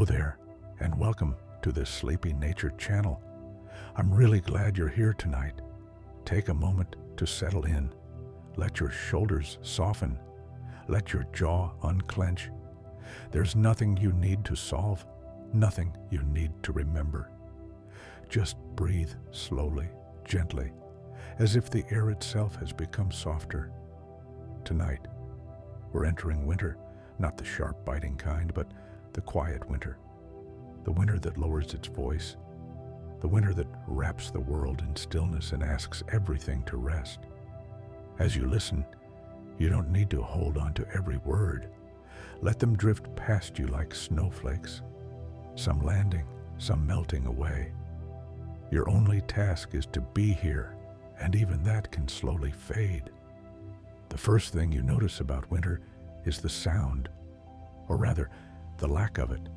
Hello there, and welcome to this Sleepy Nature channel. I'm really glad you're here tonight. Take a moment to settle in. Let your shoulders soften. Let your jaw unclench. There's nothing you need to solve, nothing you need to remember. Just breathe slowly, gently, as if the air itself has become softer. Tonight, we're entering winter, not the sharp biting kind, but the quiet winter. The winter that lowers its voice. The winter that wraps the world in stillness and asks everything to rest. As you listen, you don't need to hold on to every word. Let them drift past you like snowflakes, some landing, some melting away. Your only task is to be here, and even that can slowly fade. The first thing you notice about winter is the sound, or rather, the lack of it.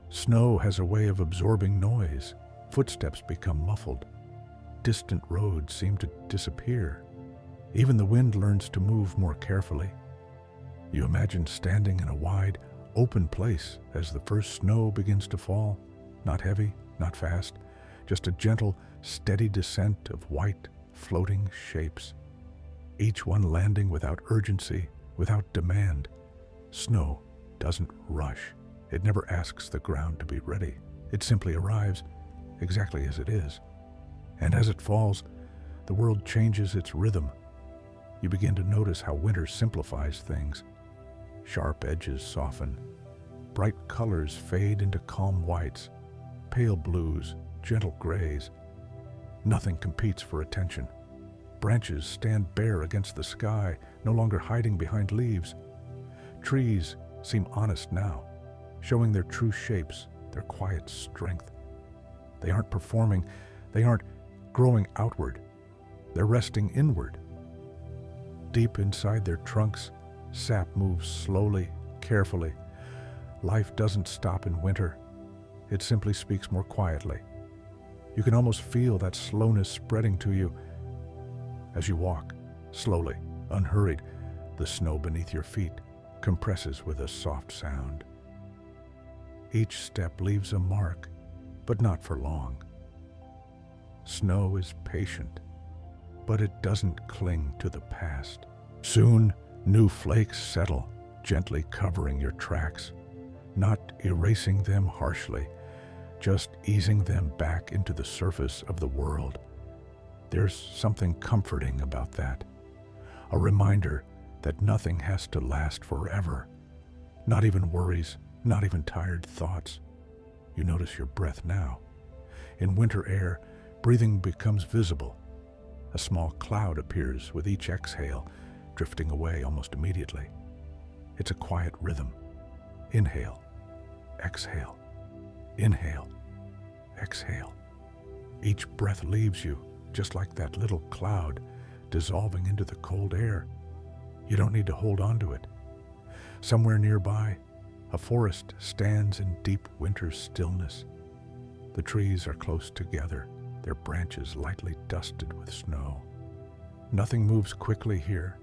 Snow has a way of absorbing noise. Footsteps become muffled. Distant roads seem to disappear. Even the wind learns to move more carefully. You imagine standing in a wide, open place as the first snow begins to fall. Not heavy, not fast, just a gentle, steady descent of white, floating shapes. Each one landing without urgency, without demand. Snow doesn't rush. It never asks the ground to be ready. It simply arrives exactly as it is. And as it falls, the world changes its rhythm. You begin to notice how winter simplifies things. Sharp edges soften. Bright colors fade into calm whites, pale blues, gentle grays. Nothing competes for attention. Branches stand bare against the sky, no longer hiding behind leaves. Trees seem honest now, showing their true shapes, their quiet strength. They aren't performing, they aren't growing outward, they're resting inward. Deep inside their trunks, sap moves slowly, carefully. Life doesn't stop in winter, it simply speaks more quietly. You can almost feel that slowness spreading to you. As you walk, slowly, unhurried, the snow beneath your feet compresses with a soft sound. Each step leaves a mark, but not for long. Snow is patient, but it doesn't cling to the past. Soon, new flakes settle, gently covering your tracks, not erasing them harshly, just easing them back into the surface of the world. There's something comforting about that, a reminder that nothing has to last forever. Not even worries, not even tired thoughts. You notice your breath now. In winter air, breathing becomes visible. A small cloud appears with each exhale, drifting away almost immediately. It's a quiet rhythm. Inhale, exhale, inhale, exhale. Each breath leaves you, just like that little cloud, dissolving into the cold air. You don't need to hold on to it. Somewhere nearby, a forest stands in deep winter stillness. The trees are close together, their branches lightly dusted with snow. Nothing moves quickly here.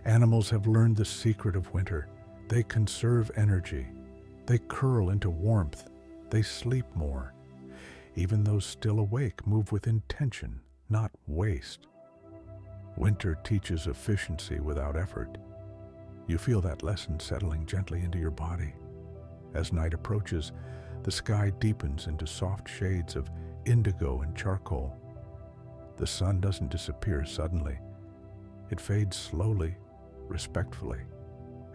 Animals have learned the secret of winter. They conserve energy. They curl into warmth. They sleep more. Even those still awake move with intention, not waste. Winter teaches efficiency without effort. You feel that lesson settling gently into your body. As night approaches, the sky deepens into soft shades of indigo and charcoal. The sun doesn't disappear suddenly. It fades slowly, respectfully,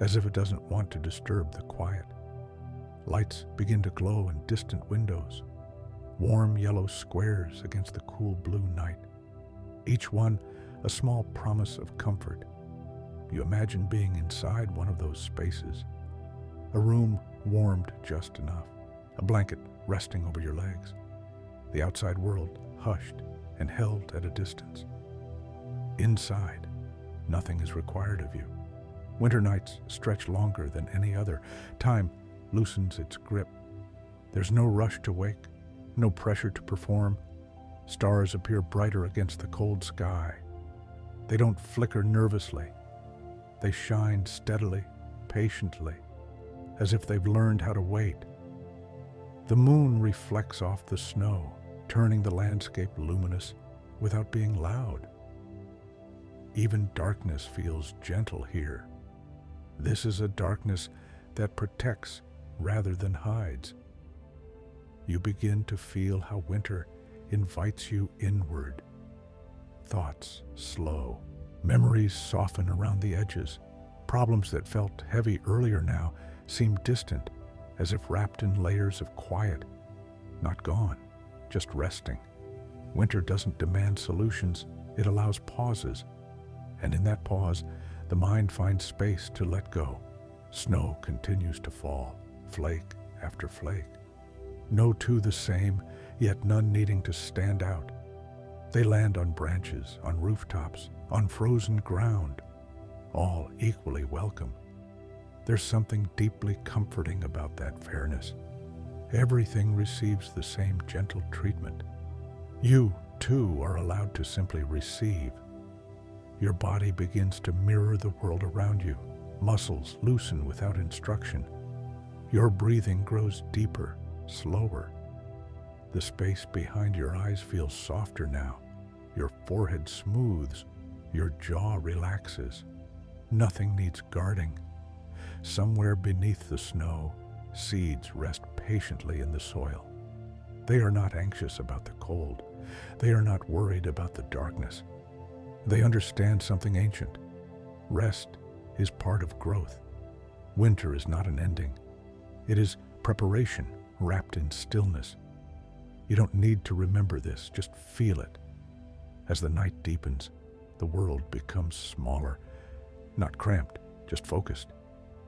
as if it doesn't want to disturb the quiet. Lights begin to glow in distant windows, warm yellow squares against the cool blue night. Each one a small promise of comfort. You imagine being inside one of those spaces, a room warmed just enough, a blanket resting over your legs, the outside world hushed and held at a distance. Inside, nothing is required of you. Winter nights stretch longer than any other. Time loosens its grip. There's no rush to wake, no pressure to perform. Stars appear brighter against the cold sky. They don't flicker nervously. They shine steadily, patiently, as if they've learned how to wait. The moon reflects off the snow, turning the landscape luminous without being loud. Even darkness feels gentle here. This is a darkness that protects rather than hides. You begin to feel how winter invites you inward. Thoughts slow. Memories soften around the edges. Problems that felt heavy earlier now seem distant, as if wrapped in layers of quiet. Not gone, just resting. Winter doesn't demand solutions, it allows pauses. And in that pause, the mind finds space to let go. Snow continues to fall, flake after flake. No two the same, yet none needing to stand out. They land on branches, on rooftops, on frozen ground, all equally welcome. There's something deeply comforting about that fairness. Everything receives the same gentle treatment. You, too, are allowed to simply receive. Your body begins to mirror the world around you. Muscles loosen without instruction. Your breathing grows deeper, slower. The space behind your eyes feels softer now. Your forehead smooths. Your jaw relaxes. Nothing needs guarding. Somewhere beneath the snow, seeds rest patiently in the soil. They are not anxious about the cold. They are not worried about the darkness. They understand something ancient. Rest is part of growth. Winter is not an ending. It is preparation wrapped in stillness. You don't need to remember this, just feel it. As the night deepens, the world becomes smaller, not cramped, just focused.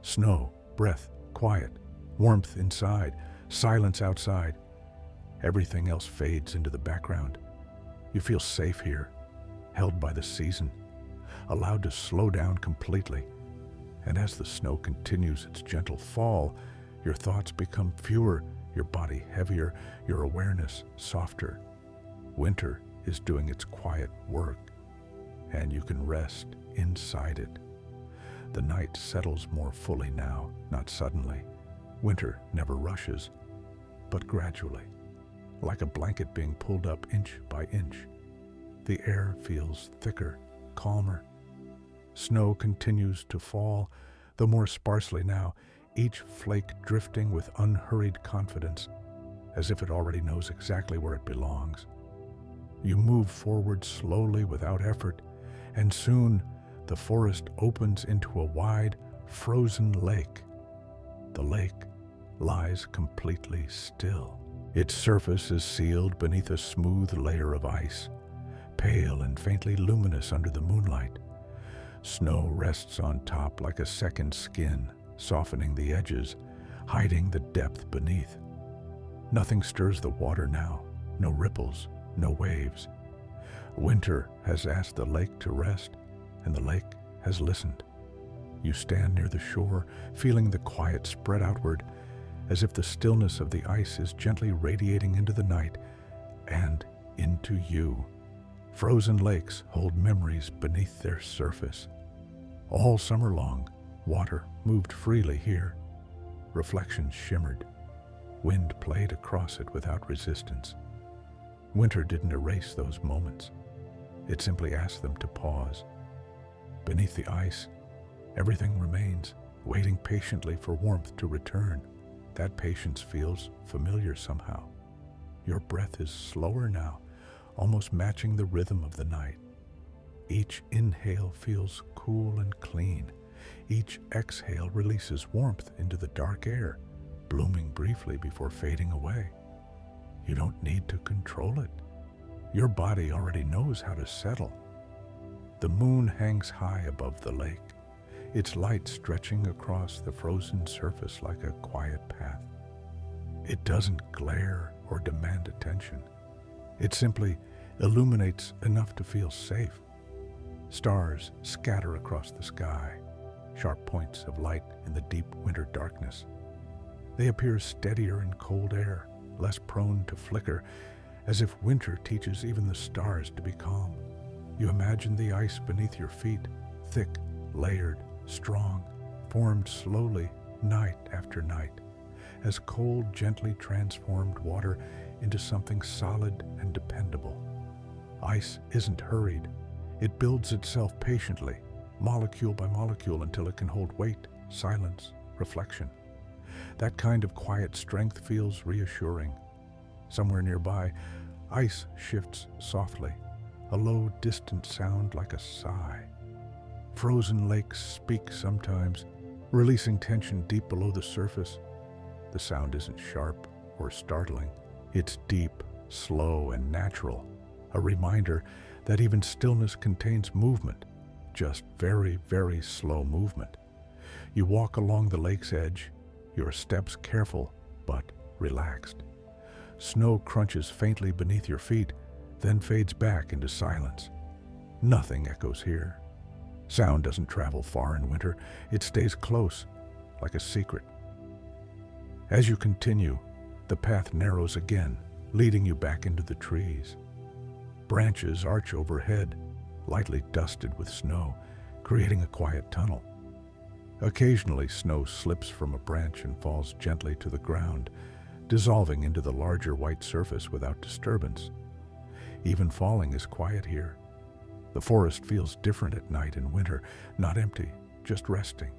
Snow, breath, quiet, warmth inside, silence outside. Everything else fades into the background. You feel safe here, held by the season, allowed to slow down completely. And as the snow continues its gentle fall, your thoughts become fewer, your body heavier, your awareness softer. Winter is doing its quiet work, and you can rest inside it. The night settles more fully now, not suddenly. Winter never rushes, but gradually, like a blanket being pulled up inch by inch. The air feels thicker, calmer. Snow continues to fall, though more sparsely now, each flake drifting with unhurried confidence, as if it already knows exactly where it belongs. You move forward slowly without effort, and soon the forest opens into a wide, frozen lake. The lake lies completely still. Its surface is sealed beneath a smooth layer of ice, pale and faintly luminous under the moonlight. Snow rests on top like a second skin, softening the edges, hiding the depth beneath. Nothing stirs the water now, no ripples, no waves. Winter has asked the lake to rest, and the lake has listened. You stand near the shore, feeling the quiet spread outward, as if the stillness of the ice is gently radiating into the night and into you. Frozen lakes hold memories beneath their surface. All summer long, water moved freely here. Reflections shimmered. Wind played across it without resistance. Winter didn't erase those moments. It simply asked them to pause. Beneath the ice, everything remains, waiting patiently for warmth to return. That patience feels familiar somehow. Your breath is slower now, almost matching the rhythm of the night. Each inhale feels cool and clean. Each exhale releases warmth into the dark air, blooming briefly before fading away. You don't need to control it. Your body already knows how to settle. The moon hangs high above the lake, its light stretching across the frozen surface like a quiet path. It doesn't glare or demand attention. It simply illuminates enough to feel safe. Stars scatter across the sky, sharp points of light in the deep winter darkness. They appear steadier in cold air, less prone to flicker, as if winter teaches even the stars to be calm. You imagine the ice beneath your feet, thick, layered, strong, formed slowly night after night, as cold, gently transformed water into something solid and dependable. Ice isn't hurried. It builds itself patiently, molecule by molecule, until it can hold weight, silence, reflection. That kind of quiet strength feels reassuring. Somewhere nearby, ice shifts softly, a low, distant sound like a sigh. Frozen lakes speak sometimes, releasing tension deep below the surface. The sound isn't sharp or startling. It's deep, slow, and natural, a reminder that even stillness contains movement, just very, very slow movement. You walk along the lake's edge, your steps careful but relaxed. Snow crunches faintly beneath your feet, then fades back into silence. Nothing echoes here. Sound doesn't travel far in winter. It stays close, like a secret. As you continue, the path narrows again, leading you back into the trees. Branches arch overhead, lightly dusted with snow, creating a quiet tunnel. Occasionally, snow slips from a branch and falls gently to the ground, dissolving into the larger white surface without disturbance. Even falling is quiet here. The forest feels different at night in winter, not empty, just resting.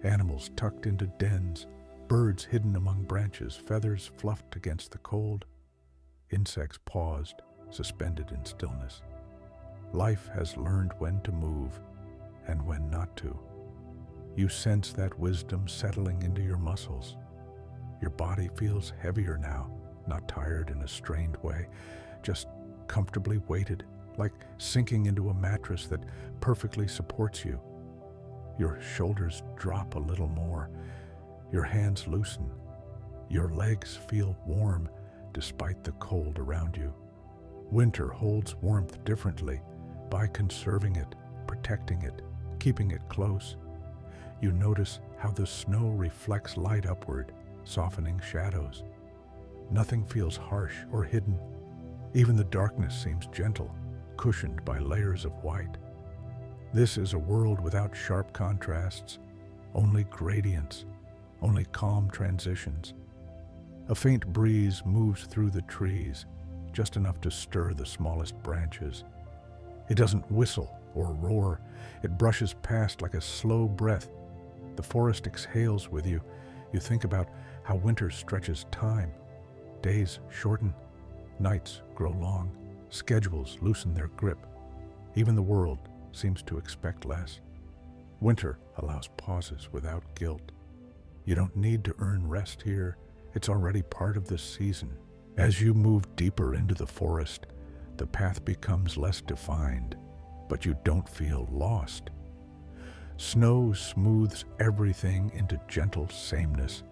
Animals tucked into dens, birds hidden among branches, feathers fluffed against the cold. Insects paused, suspended in stillness. Life has learned when to move and when not to. You sense that wisdom settling into your muscles. Your body feels heavier now, not tired in a strained way, just comfortably weighted, like sinking into a mattress that perfectly supports you. Your shoulders drop a little more. Your hands loosen. Your legs feel warm despite the cold around you. Winter holds warmth differently by conserving it, protecting it, keeping it close. You notice how the snow reflects light upward, softening shadows. Nothing feels harsh or hidden. Even the darkness seems gentle, cushioned by layers of white. This is a world without sharp contrasts, only gradients, only calm transitions. A faint breeze moves through the trees, just enough to stir the smallest branches. It doesn't whistle or roar. It brushes past like a slow breath. The forest exhales with you. You think about how winter stretches time. Days shorten, nights grow long, schedules loosen their grip. Even the world seems to expect less. Winter allows pauses without guilt. You don't need to earn rest here. It's already part of this season. As you move deeper into the forest, the path becomes less defined, but you don't feel lost. Snow smooths everything into gentle sameness.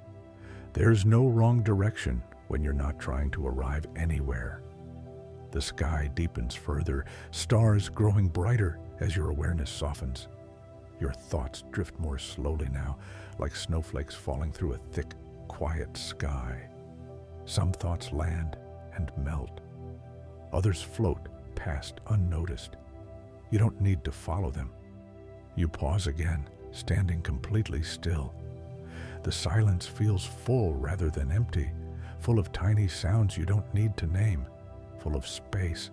There's no wrong direction when you're not trying to arrive anywhere. The sky deepens further, stars growing brighter as your awareness softens. Your thoughts drift more slowly now, like snowflakes falling through a thick, quiet sky. Some thoughts land and melt. Others float past unnoticed. You don't need to follow them. You pause again, standing completely still. The silence feels full rather than empty, full of tiny sounds you don't need to name, full of space.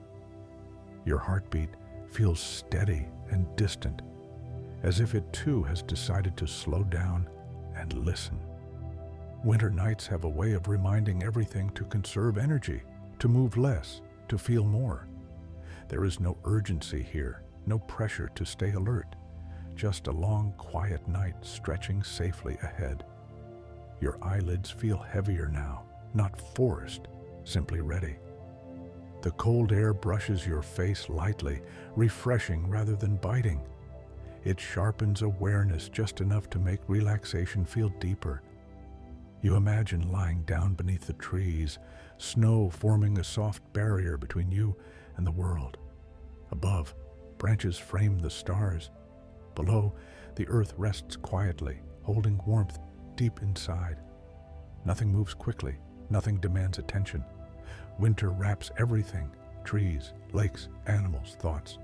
Your heartbeat feels steady and distant, as if it too has decided to slow down and listen. Winter nights have a way of reminding everything to conserve energy, to move less, to feel more. There is no urgency here, no pressure to stay alert, just a long, quiet night stretching safely ahead. Your eyelids feel heavier now, not forced, simply ready. The cold air brushes your face lightly, refreshing rather than biting. It sharpens awareness just enough to make relaxation feel deeper. You imagine lying down beneath the trees, snow forming a soft barrier between you and the world. Above, branches frame the stars. Below, the earth rests quietly, holding warmth deep inside. Nothing moves quickly, nothing demands attention. Winter wraps everything, trees, lakes, animals, thoughts,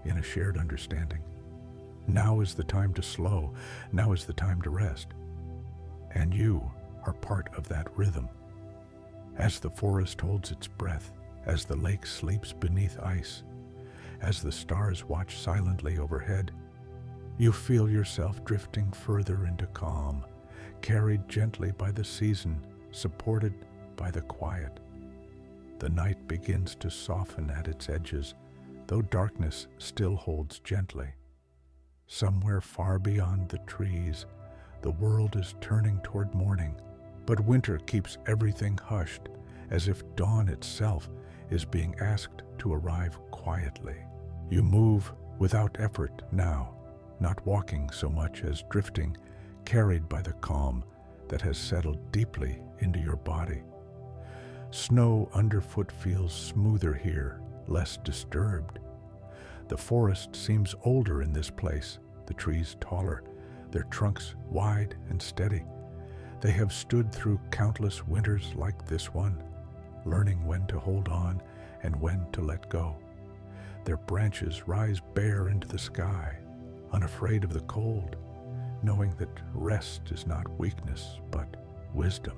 in a shared understanding. Now is the time to slow, now is the time to rest. And you, are part of that rhythm. As the forest holds its breath, as the lake sleeps beneath ice, as the stars watch silently overhead, you feel yourself drifting further into calm, carried gently by the season, supported by the quiet. The night begins to soften at its edges, though darkness still holds gently. Somewhere far beyond the trees, the world is turning toward morning, but winter keeps everything hushed, as if dawn itself is being asked to arrive quietly. You move without effort now, not walking so much as drifting, carried by the calm that has settled deeply into your body. Snow underfoot feels smoother here, less disturbed. The forest seems older in this place, the trees taller, their trunks wide and steady. They have stood through countless winters like this one, learning when to hold on and when to let go. Their branches rise bare into the sky, unafraid of the cold, knowing that rest is not weakness, but wisdom.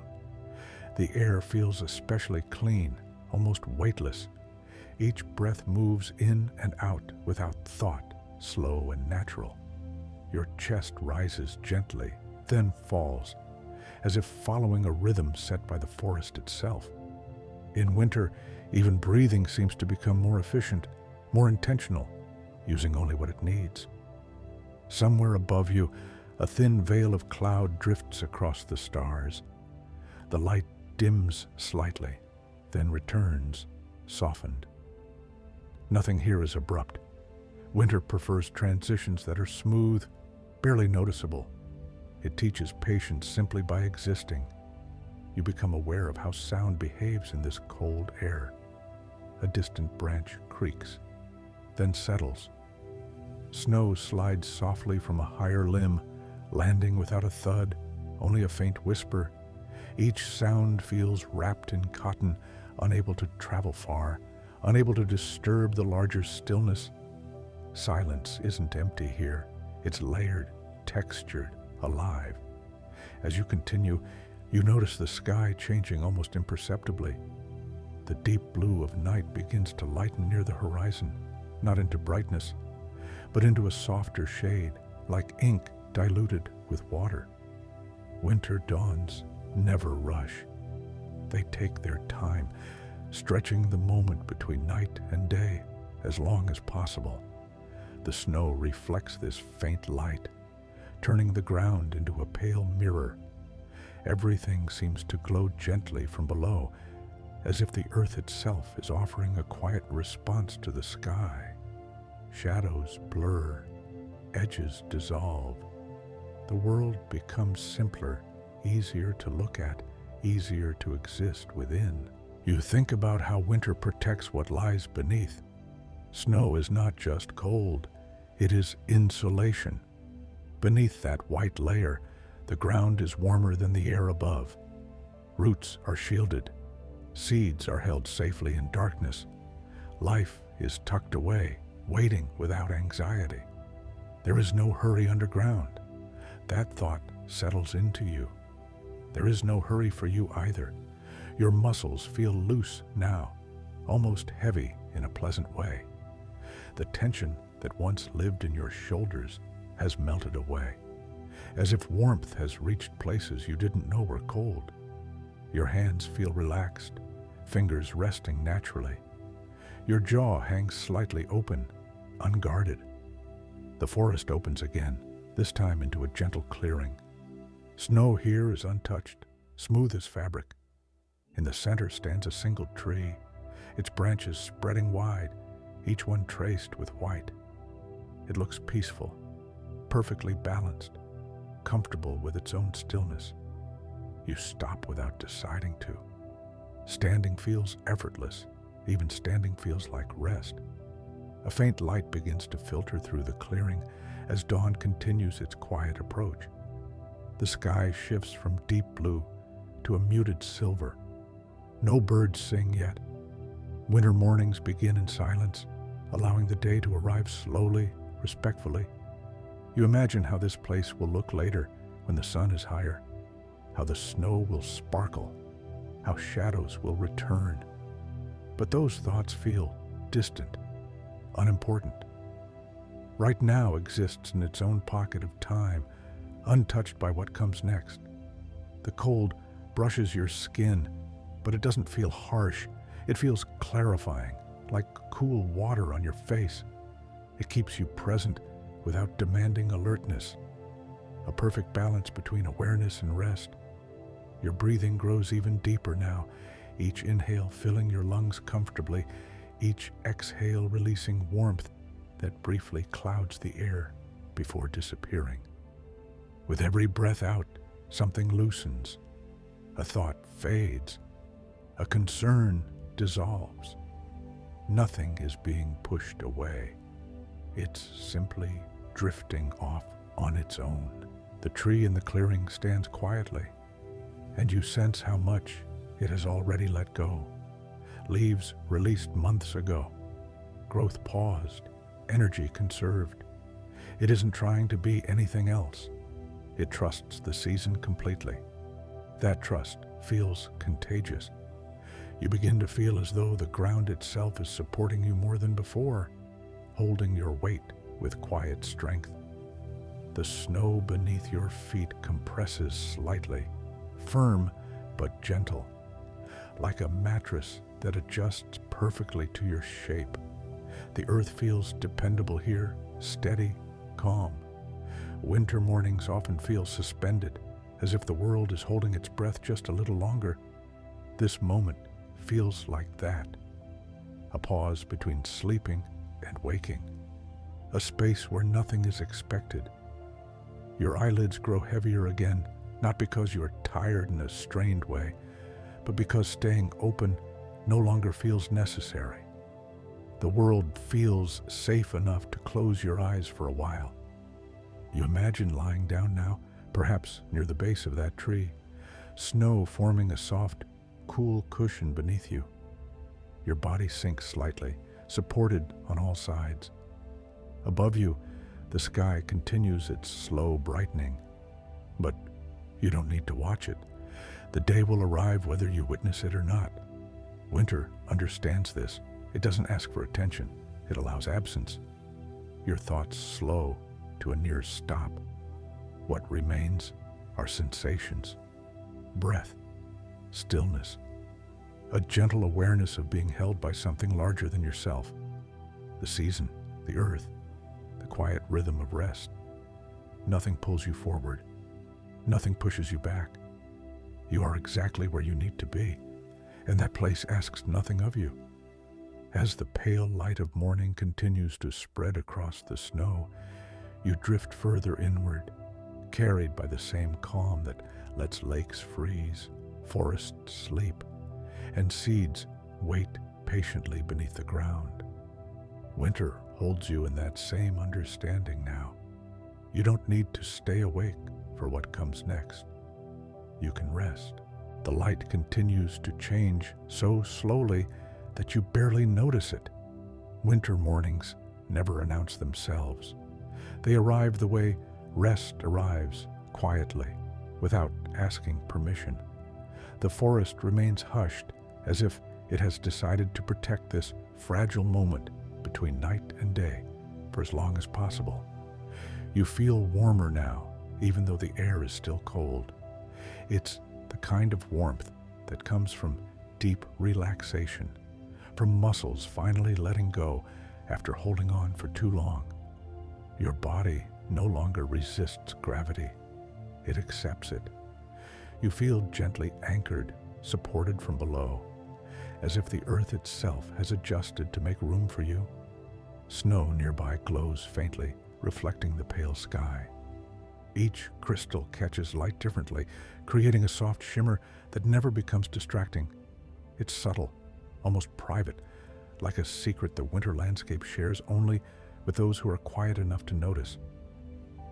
The air feels especially clean, almost weightless. Each breath moves in and out without thought, slow and natural. Your chest rises gently, then falls, as if following a rhythm set by the forest itself. In winter, even breathing seems to become more efficient, more intentional, using only what it needs. Somewhere above you, a thin veil of cloud drifts across the stars. The light dims slightly, then returns, softened. Nothing here is abrupt. Winter prefers transitions that are smooth, barely noticeable. It teaches patience simply by existing. You become aware of how sound behaves in this cold air. A distant branch creaks, then settles. Snow slides softly from a higher limb, landing without a thud, only a faint whisper. Each sound feels wrapped in cotton, unable to travel far, unable to disturb the larger stillness. Silence isn't empty here. It's layered, textured, alive. As you continue, you notice the sky changing almost imperceptibly. The deep blue of night begins to lighten near the horizon, not into brightness, but into a softer shade, like ink diluted with water. Winter dawns never rush. They take their time, stretching the moment between night and day as long as possible. The snow reflects this faint light, turning the ground into a pale mirror. Everything seems to glow gently from below, as if the earth itself is offering a quiet response to the sky. Shadows blur, edges dissolve. The world becomes simpler, easier to look at, easier to exist within. You think about how winter protects what lies beneath. Snow is not just cold, it is insulation. Beneath that white layer, the ground is warmer than the air above. Roots are shielded. Seeds are held safely in darkness. Life is tucked away, waiting without anxiety. There is no hurry underground. That thought settles into you. There is no hurry for you either. Your muscles feel loose now, almost heavy in a pleasant way. The tension that once lived in your shoulders has melted away, as if warmth has reached places you didn't know were cold. Your hands feel relaxed, fingers resting naturally. Your jaw hangs slightly open, unguarded. The forest opens again, this time into a gentle clearing. Snow here is untouched, smooth as fabric. In the center stands a single tree, its branches spreading wide, each one traced with white. It looks peaceful, perfectly balanced, comfortable with its own stillness. You stop without deciding to. Standing feels effortless, even standing feels like rest. A faint light begins to filter through the clearing as dawn continues its quiet approach. The sky shifts from deep blue to a muted silver. No birds sing yet. Winter mornings begin in silence, allowing the day to arrive slowly, respectfully. You imagine how this place will look later when the sun is higher. how the snow will sparkle, how shadows will return. But those thoughts feel distant, unimportant. Right now exists in its own pocket of time, untouched by what comes next. The cold brushes your skin, but it doesn't feel harsh. It feels clarifying, like cool water on your face. It keeps you present without demanding alertness. A perfect balance between awareness and rest. Your breathing grows even deeper now, each inhale filling your lungs comfortably, each exhale releasing warmth that briefly clouds the air before disappearing. With every breath out, something loosens. A thought fades. A concern dissolves. Nothing is being pushed away. It's simply drifting off on its own. The tree in the clearing stands quietly, and you sense how much it has already let go. Leaves released months ago. Growth paused. Energy conserved. It isn't trying to be anything else. It trusts the season completely. That trust feels contagious. You begin to feel as though the ground itself is supporting you more than before, holding your weight with quiet strength. The snow beneath your feet compresses slightly, firm but gentle, like a mattress that adjusts perfectly to your shape. The earth feels dependable here, steady, calm. Winter mornings often feel suspended, as if the world is holding its breath just a little longer. This moment feels like that. A pause between sleeping and waking. A space where nothing is expected. Your eyelids grow heavier again, not because you are tired in a strained way, but because staying open no longer feels necessary. The world feels safe enough to close your eyes for a while. You imagine lying down now, perhaps near the base of that tree, snow forming a soft, cool cushion beneath you. Your body sinks slightly, supported on all sides. Above you, the sky continues its slow brightening. But you don't need to watch it. The day will arrive whether you witness it or not. Winter understands this. It doesn't ask for attention. It allows absence. Your thoughts slow to a near stop. What remains are sensations, breath, stillness, a gentle awareness of being held by something larger than yourself. The season, the earth, the quiet rhythm of rest. Nothing pulls you forward. Nothing pushes you back. You are exactly where you need to be, and that place asks nothing of you. As the pale light of morning continues to spread across the snow, you drift further inward, carried by the same calm that lets lakes freeze, forests sleep, and seeds wait patiently beneath the ground. Winter holds you in that same understanding now. You don't need to stay awake for what comes next. You can rest. The light continues to change so slowly that you barely notice it. Winter mornings never announce themselves. They arrive the way rest arrives, quietly, without asking permission. The forest remains hushed, as if it has decided to protect this fragile moment between night and day for as long as possible. You feel warmer now, even though the air is still cold. It's the kind of warmth that comes from deep relaxation, from muscles finally letting go after holding on for too long. Your body no longer resists gravity. It accepts it. You feel gently anchored, supported from below, as if the earth itself has adjusted to make room for you. Snow nearby glows faintly, reflecting the pale sky. Each crystal catches light differently, creating a soft shimmer that never becomes distracting. It's subtle, almost private, like a secret the winter landscape shares only with those who are quiet enough to notice.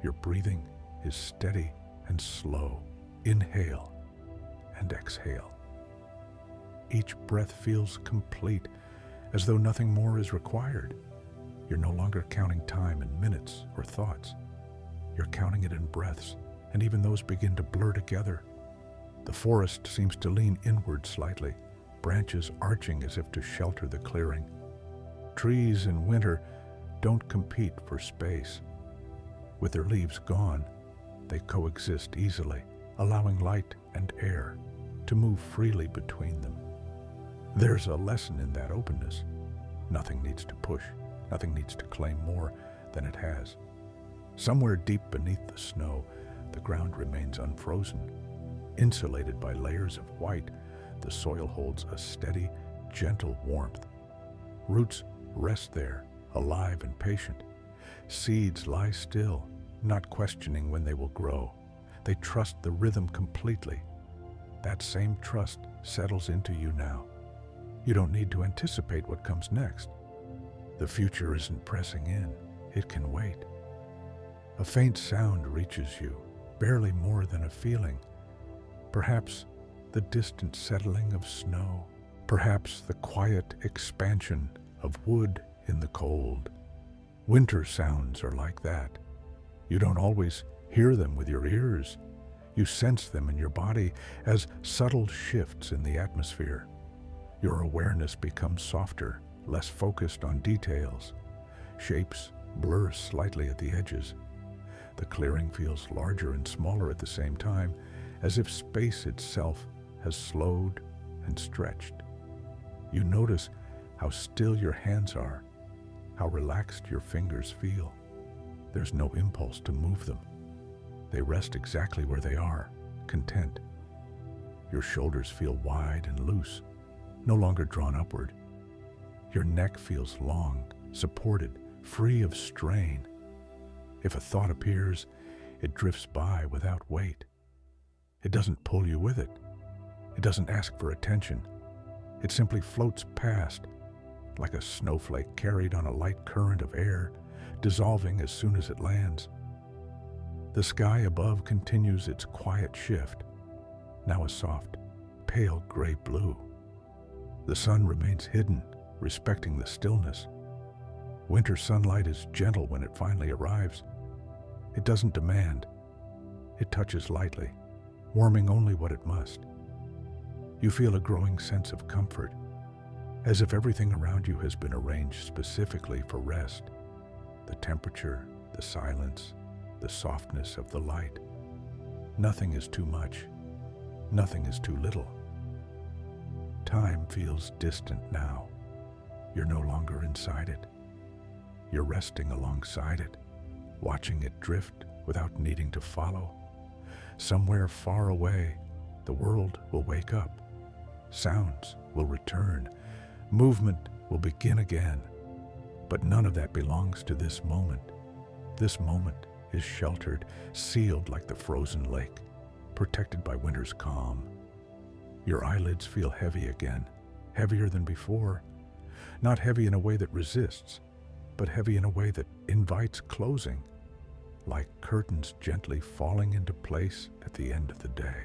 Your breathing is steady and slow. Inhale and exhale. Each breath feels complete, as though nothing more is required. You're no longer counting time in minutes or thoughts. You're counting it in breaths, and even those begin to blur together. The forest seems to lean inward slightly, branches arching as if to shelter the clearing. Trees in winter don't compete for space. With their leaves gone, they coexist easily, allowing light and air to move freely between them. There's a lesson in that openness. Nothing needs to push, nothing needs to claim more than it has. Somewhere deep beneath the snow, the ground remains unfrozen. Insulated by layers of white, the soil holds a steady, gentle warmth. Roots rest there, alive and patient. Seeds lie still, not questioning when they will grow. They trust the rhythm completely. That same trust settles into you now. You don't need to anticipate what comes next. The future isn't pressing in. It can wait. A faint sound reaches you, barely more than a feeling. Perhaps the distant settling of snow. Perhaps the quiet expansion of wood in the cold. Winter sounds are like that. You don't always hear them with your ears. You sense them in your body as subtle shifts in the atmosphere. Your awareness becomes softer, less focused on details. Shapes blur slightly at the edges. The clearing feels larger and smaller at the same time, as if space itself has slowed and stretched. You notice how still your hands are, how relaxed your fingers feel. There's no impulse to move them. They rest exactly where they are, content. Your shoulders feel wide and loose, no longer drawn upward. Your neck feels long, supported, free of strain. If a thought appears, it drifts by without weight. It doesn't pull you with it. It doesn't ask for attention. It simply floats past, like a snowflake carried on a light current of air, dissolving as soon as it lands. The sky above continues its quiet shift, now a soft, pale gray blue. The sun remains hidden, respecting the stillness. Winter sunlight is gentle when it finally arrives. It doesn't demand. It touches lightly, warming only what it must. You feel a growing sense of comfort, as if everything around you has been arranged specifically for rest. The temperature, the silence, the softness of the light. Nothing is too much. Nothing is too little. Time feels distant now. You're no longer inside it. You're resting alongside it, watching it drift without needing to follow. Somewhere far away, the world will wake up. Sounds will return. Movement will begin again. But none of that belongs to this moment. This moment is sheltered, sealed like the frozen lake, protected by winter's calm. Your eyelids feel heavy again, heavier than before. Not heavy in a way that resists, but heavy in a way that invites closing, like curtains gently falling into place at the end of the day.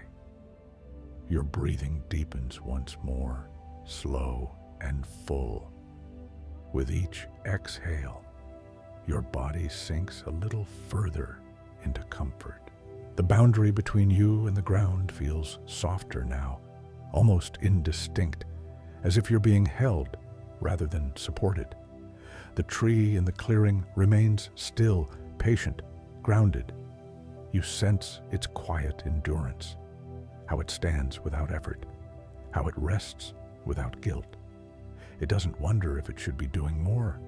Your breathing deepens once more, slow and full. With each exhale, your body sinks a little further into comfort. The boundary between you and the ground feels softer now, almost indistinct, as if you're being held rather than supported. The tree in the clearing remains still, patient, grounded. You sense its quiet endurance, how it stands without effort, how it rests without guilt. It doesn't wonder if it should be doing more.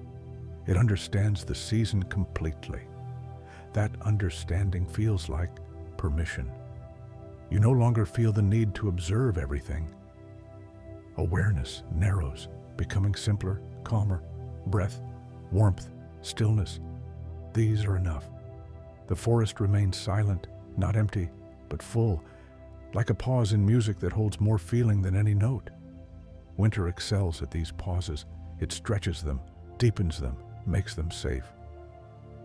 It understands the season completely. That understanding feels like permission. You no longer feel the need to observe everything. Awareness narrows, becoming simpler, calmer. Breath, warmth, stillness. These are enough. The forest remains silent, not empty, but full, like a pause in music that holds more feeling than any note. Winter excels at these pauses. It stretches them, deepens them, makes them safe.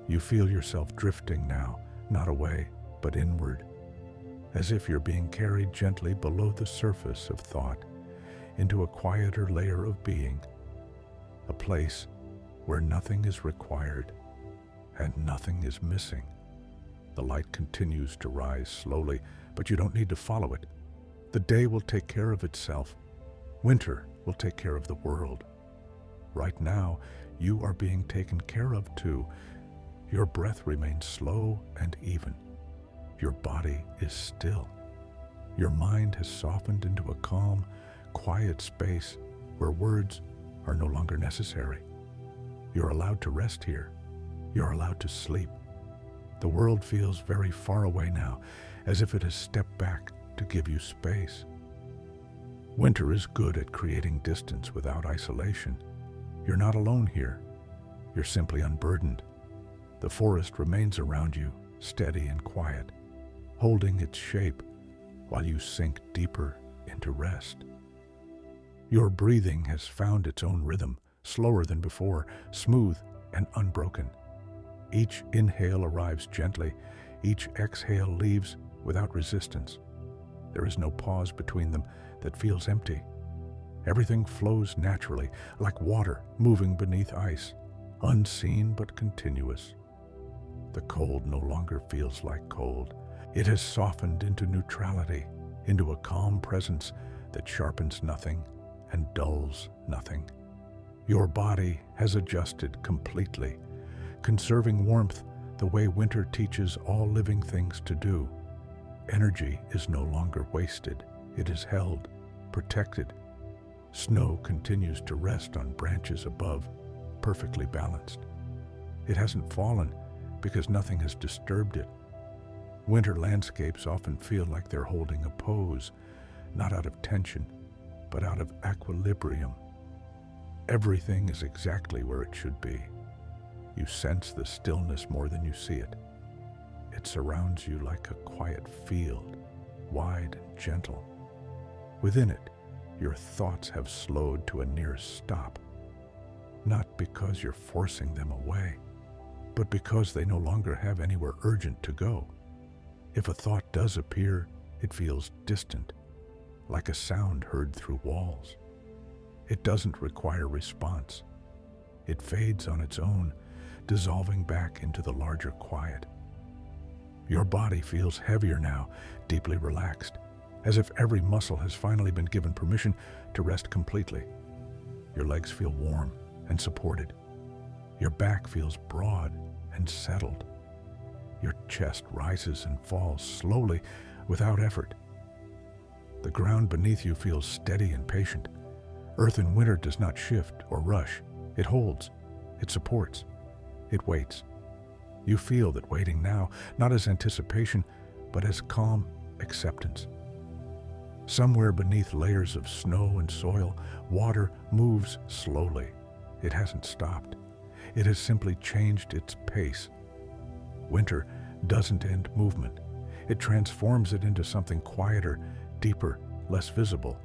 You feel yourself drifting now, not away, but inward, as if you're being carried gently below the surface of thought into a quieter layer of being, a place where nothing is required and nothing is missing. The light continues to rise slowly, but you don't need to follow it. The day will take care of itself. Winter will take care of the world. Right now, you are being taken care of too. Your breath remains slow and even. Your body is still. Your mind has softened into a calm, quiet space where words are no longer necessary. You're allowed to rest here. You're allowed to sleep. The world feels very far away now, as if it has stepped back to give you space. Winter is good at creating distance without isolation. You're not alone here. You're simply unburdened. The forest remains around you, steady and quiet, holding its shape while you sink deeper into rest. Your breathing has found its own rhythm, slower than before, smooth and unbroken. Each inhale arrives gently, each exhale leaves without resistance. There is no pause between them that feels empty. Everything flows naturally, like water moving beneath ice, unseen but continuous. The cold no longer feels like cold. It has softened into neutrality, into a calm presence that sharpens nothing and dulls nothing. Your body has adjusted completely, conserving warmth the way winter teaches all living things to do. Energy is no longer wasted. It is held, protected. Snow continues to rest on branches above, perfectly balanced. It hasn't fallen because nothing has disturbed it. Winter landscapes often feel like they're holding a pose, not out of tension, but out of equilibrium. Everything is exactly where it should be. You sense the stillness more than you see it. It surrounds you like a quiet field, wide and gentle. Within it, your thoughts have slowed to a near stop, not because you're forcing them away, but because they no longer have anywhere urgent to go. If a thought does appear, it feels distant, like a sound heard through walls. It doesn't require response. It fades on its own, dissolving back into the larger quiet. Your body feels heavier now, deeply relaxed, as if every muscle has finally been given permission to rest completely. Your legs feel warm and supported. Your back feels broad and settled. Your chest rises and falls slowly, without effort. The ground beneath you feels steady and patient. Earth in winter does not shift or rush. It holds. It supports. It waits. You feel that waiting now, not as anticipation, but as calm acceptance. Somewhere beneath layers of snow and soil, water moves slowly. It hasn't stopped. It has simply changed its pace. Winter doesn't end movement. It transforms it into something quieter, deeper, less visible.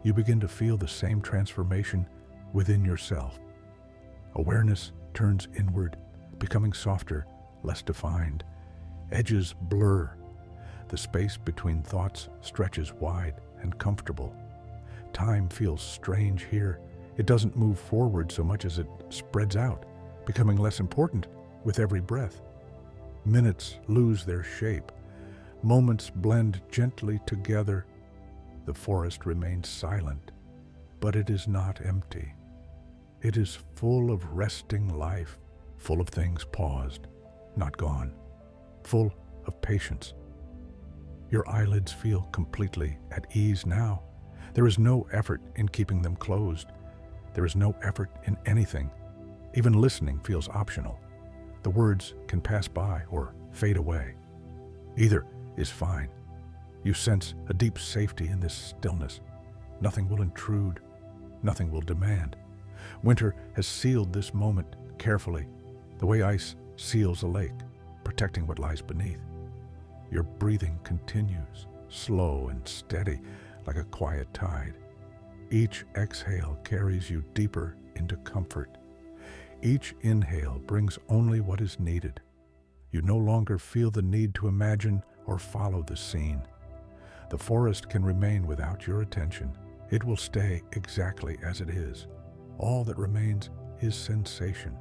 You begin to feel the same transformation within yourself. Awareness turns inward, becoming softer, less defined. Edges blur. The space between thoughts stretches wide and comfortable. Time feels strange here. It doesn't move forward so much as it spreads out, becoming less important with every breath. Minutes lose their shape. Moments blend gently together. The forest remains silent, but it is not empty. It is full of resting life, full of things paused, not gone, full of patience. Your eyelids feel completely at ease now. There is no effort in keeping them closed. There is no effort in anything. Even listening feels optional. The words can pass by or fade away. Either is fine. You sense a deep safety in this stillness. Nothing will intrude. Nothing will demand. Winter has sealed this moment carefully, the way ice seals a lake, protecting what lies beneath. Your breathing continues, slow and steady, like a quiet tide. Each exhale carries you deeper into comfort. Each inhale brings only what is needed. You no longer feel the need to imagine or follow the scene. The forest can remain without your attention. It will stay exactly as it is. All that remains is sensation,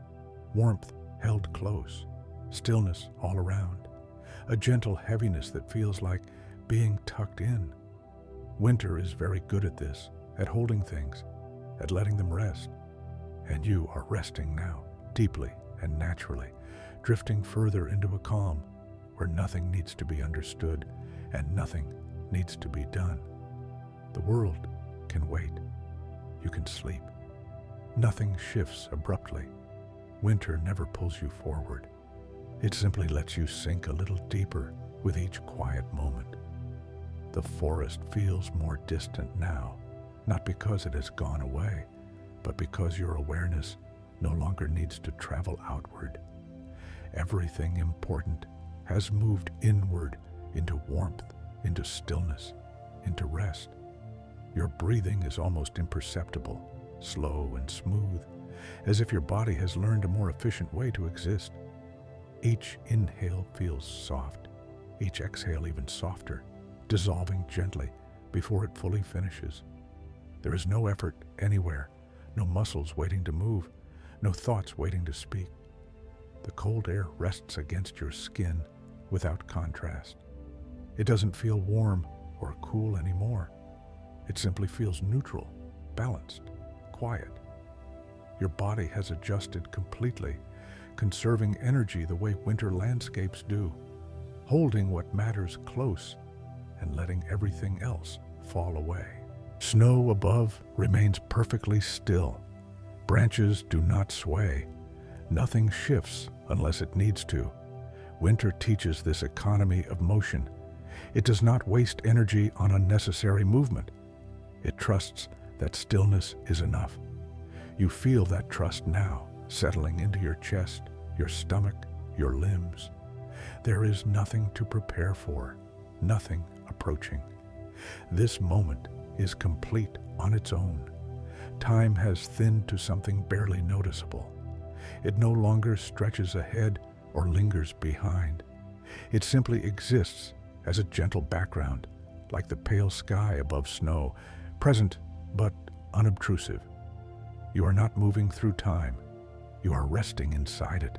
warmth held close, stillness all around, a gentle heaviness that feels like being tucked in. Winter is very good at this, at holding things, at letting them rest. And you are resting now, deeply and naturally, drifting further into a calm where nothing needs to be understood and nothing needs to be done. The world can wait. You can sleep. Nothing shifts abruptly. Winter never pulls you forward. It simply lets you sink a little deeper with each quiet moment. The forest feels more distant now, not because it has gone away, but because your awareness no longer needs to travel outward. Everything important has moved inward into warmth, into stillness, into rest. Your breathing is almost imperceptible, slow and smooth, as if your body has learned a more efficient way to exist. Each inhale feels soft, each exhale even softer, dissolving gently before it fully finishes. There is no effort anywhere, no muscles waiting to move, no thoughts waiting to speak. The cold air rests against your skin without contrast. It doesn't feel warm or cool anymore. It simply feels neutral, balanced, quiet. Your body has adjusted completely, conserving energy the way winter landscapes do, holding what matters close and letting everything else fall away. Snow above remains perfectly still. Branches do not sway. Nothing shifts unless it needs to. Winter teaches this economy of motion. It does not waste energy on unnecessary movement. It trusts that stillness is enough. You feel that trust now, settling into your chest, your stomach, your limbs. There is nothing to prepare for, nothing approaching. This moment is complete on its own. Time has thinned to something barely noticeable. It no longer stretches ahead or lingers behind. It simply exists as a gentle background, like the pale sky above snow, present but unobtrusive. You are not moving through time. You are resting inside it.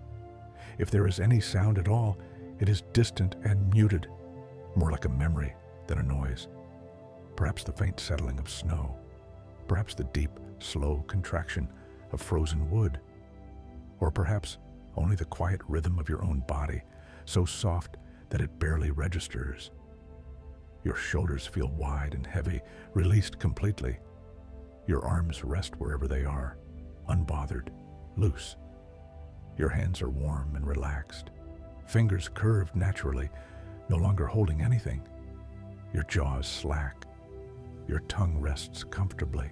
If there is any sound at all, it is distant and muted, more like a memory than a noise. Perhaps the faint settling of snow, perhaps the deep, slow contraction of frozen wood, or perhaps only the quiet rhythm of your own body, so soft that it barely registers. Your shoulders feel wide and heavy, released completely. Your arms rest wherever they are, unbothered, loose. Your hands are warm and relaxed, fingers curved naturally, no longer holding anything. Your jaws slack. Your tongue rests comfortably.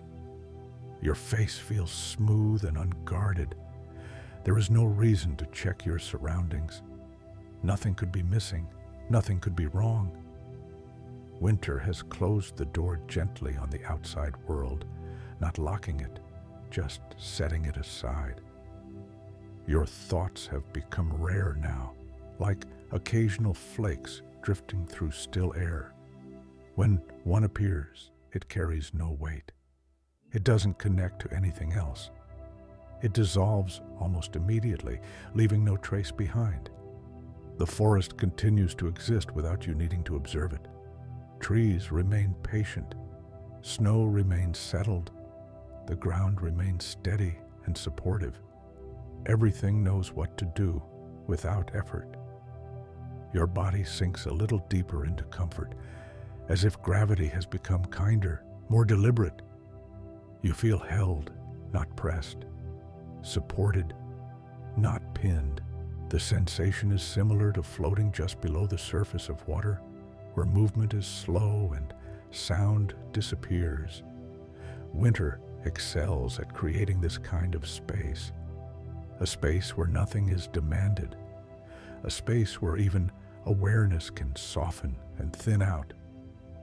Your face feels smooth and unguarded. There is no reason to check your surroundings. Nothing could be missing. Nothing could be wrong. Winter has closed the door gently on the outside world, not locking it, just setting it aside. Your thoughts have become rare now, like occasional flakes drifting through still air. When one appears, it carries no weight. It doesn't connect to anything else. It dissolves almost immediately, leaving no trace behind. The forest continues to exist without you needing to observe it. Trees remain patient. Snow remains settled. The ground remains steady and supportive. Everything knows what to do without effort. Your body sinks a little deeper into comfort, as if gravity has become kinder, more deliberate. You feel held, not pressed, supported, not pinned. The sensation is similar to floating just below the surface of water, where movement is slow and sound disappears. Winter excels at creating this kind of space, a space where nothing is demanded, a space where even awareness can soften and thin out,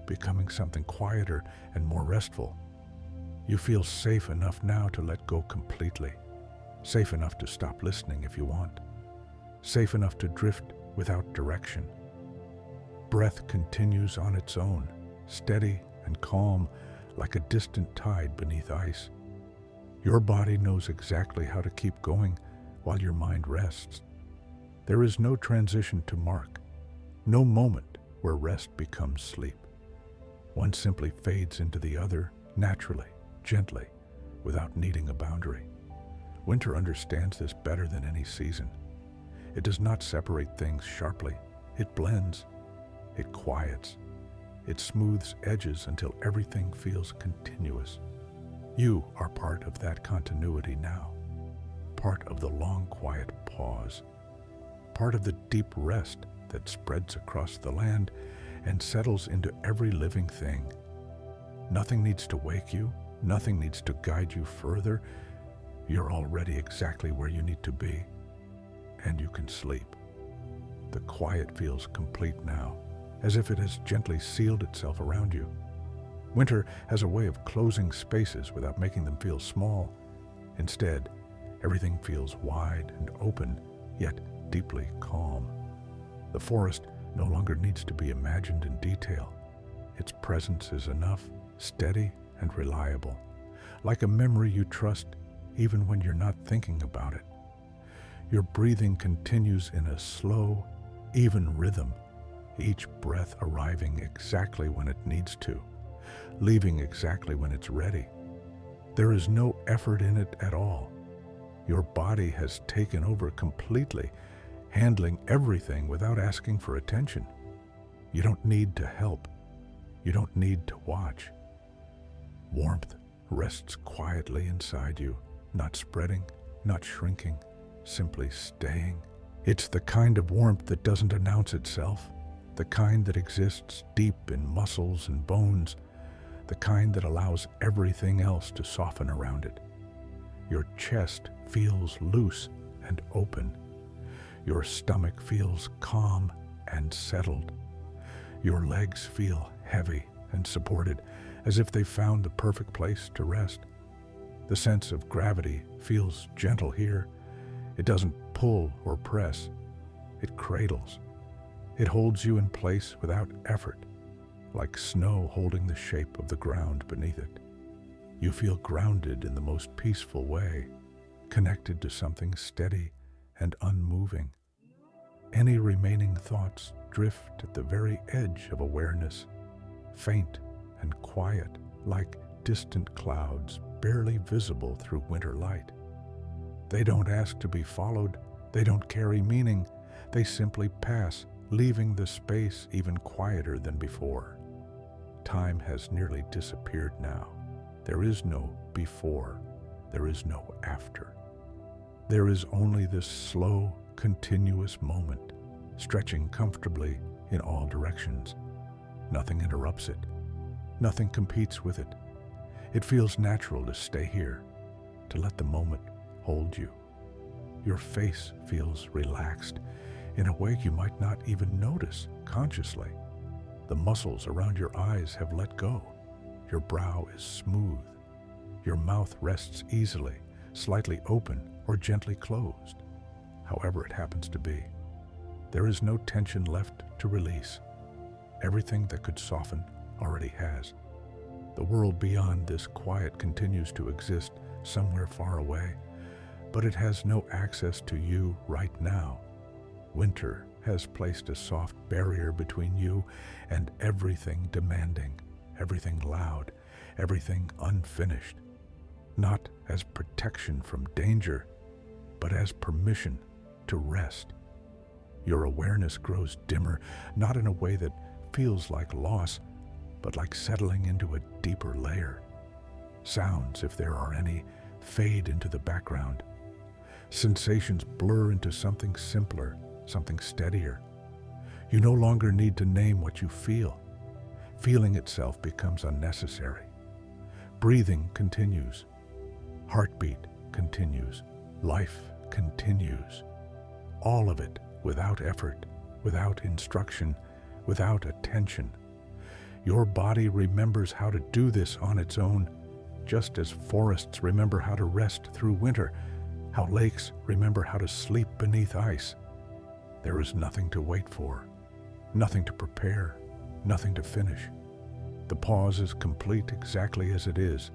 becoming something quieter and more restful. You feel safe enough now to let go completely, safe enough to stop listening if you want, safe enough to drift without direction. Breath continues on its own, steady and calm, like a distant tide beneath ice. Your body knows exactly how to keep going while your mind rests. There is no transition to mark, no moment where rest becomes sleep. One simply fades into the other, naturally, gently, without needing a boundary. Winter understands this better than any season. It does not separate things sharply. It blends. It quiets. It smooths edges until everything feels continuous. You are part of that continuity now. Part of the long, quiet pause. Part of the deep rest that spreads across the land and settles into every living thing. Nothing needs to wake you. Nothing needs to guide you further. You're already exactly where you need to be, and you can sleep. The quiet feels complete now, as if it has gently sealed itself around you. Winter has a way of closing spaces without making them feel small. Instead, everything feels wide and open, yet deeply calm. The forest no longer needs to be imagined in detail. Its presence is enough, steady and reliable, like a memory you trust even when you're not thinking about it. Your breathing continues in a slow, even rhythm, each breath arriving exactly when it needs to, leaving exactly when it's ready. There is no effort in it at all. Your body has taken over completely, handling everything without asking for attention. You don't need to help. You don't need to watch. Warmth rests quietly inside you, not spreading, not shrinking, simply staying. It's the kind of warmth that doesn't announce itself, the kind that exists deep in muscles and bones, the kind that allows everything else to soften around it. Your chest feels loose and open. Your stomach feels calm and settled. Your legs feel heavy and supported, as if they found the perfect place to rest. The sense of gravity feels gentle here. It doesn't pull or press. It cradles. It holds you in place without effort, like snow holding the shape of the ground beneath it. You feel grounded in the most peaceful way, connected to something steady and unmoving. Any remaining thoughts drift at the very edge of awareness, faint and quiet, like distant clouds barely visible through winter light. They don't ask to be followed. They don't carry meaning. They simply pass, leaving the space even quieter than before. Time has nearly disappeared now. There is no before. There is no after. There is only this slow, continuous moment, stretching comfortably in all directions. Nothing interrupts it. Nothing competes with it. It feels natural to stay here, to let the moment hold you. Your face feels relaxed in a way you might not even notice consciously. The muscles around your eyes have let go. Your brow is smooth. Your mouth rests easily, slightly open or gently closed, however it happens to be. There is no tension left to release. Everything that could soften already has. The world beyond this quiet continues to exist somewhere far away, but it has no access to you right now. Winter has placed a soft barrier between you and everything demanding, everything loud, everything unfinished. Not as protection from danger, but as permission to rest. Your awareness grows dimmer, not in a way that feels like loss, but like settling into a deeper layer. Sounds, if there are any, fade into the background. Sensations blur into something simpler, something steadier. You no longer need to name what you feel. Feeling itself becomes unnecessary. Breathing continues. Heartbeat continues. Life continues. All of it without effort, without instruction, without attention. Your body remembers how to do this on its own, just as forests remember how to rest through winter, how lakes remember how to sleep beneath ice. There is nothing to wait for, nothing to prepare, nothing to finish. The pause is complete exactly as it is.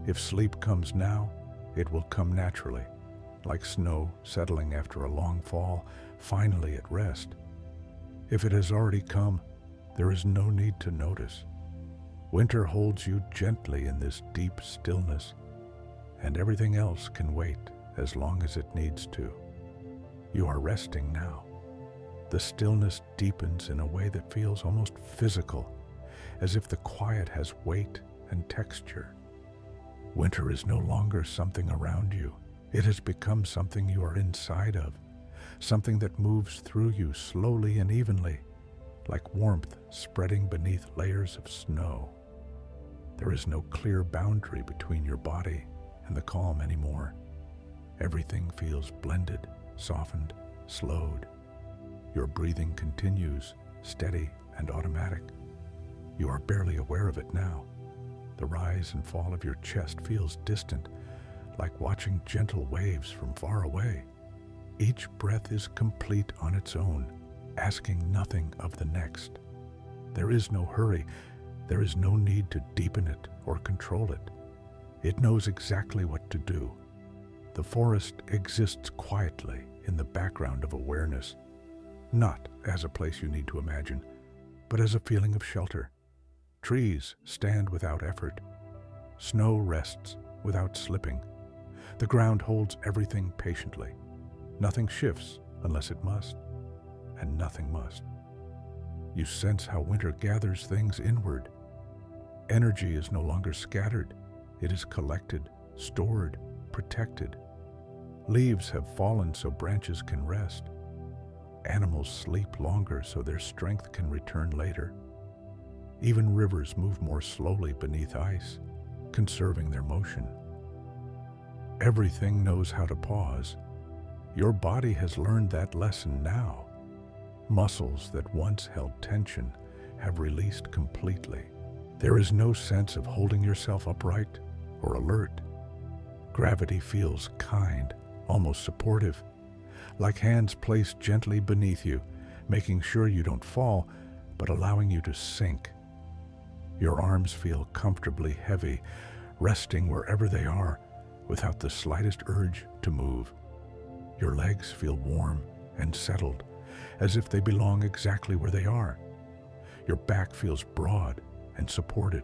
If sleep comes now, it will come naturally, like snow settling after a long fall, finally at rest. If it has already come, there is no need to notice. Winter holds you gently in this deep stillness, and everything else can wait as long as it needs to. You are resting now. The stillness deepens in a way that feels almost physical, as if the quiet has weight and texture. Winter is no longer something around you. It has become something you are inside of, something that moves through you slowly and evenly, like warmth spreading beneath layers of snow. There is no clear boundary between your body and the calm anymore. Everything feels blended, softened, slowed. Your breathing continues, steady and automatic. You are barely aware of it now. The rise and fall of your chest feels distant, like watching gentle waves from far away. Each breath is complete on its own, asking nothing of the next. There is no hurry. There is no need to deepen it or control it. It knows exactly what to do. The forest exists quietly in the background of awareness, not as a place you need to imagine, but as a feeling of shelter. Trees stand without effort. Snow rests without slipping. The ground holds everything patiently. Nothing shifts unless it must, and nothing must. You sense how winter gathers things inward. Energy is no longer scattered. It is collected, stored, protected. Leaves have fallen so branches can rest. Animals sleep longer so their strength can return later. Even rivers move more slowly beneath ice, conserving their motion. Everything knows how to pause. Your body has learned that lesson now. Muscles that once held tension have released completely. There is no sense of holding yourself upright or alert. Gravity feels kind, almost supportive, like hands placed gently beneath you, making sure you don't fall, but allowing you to sink. Your arms feel comfortably heavy, resting wherever they are, without the slightest urge to move. Your legs feel warm and settled, as if they belong exactly where they are. Your back feels broad and supported.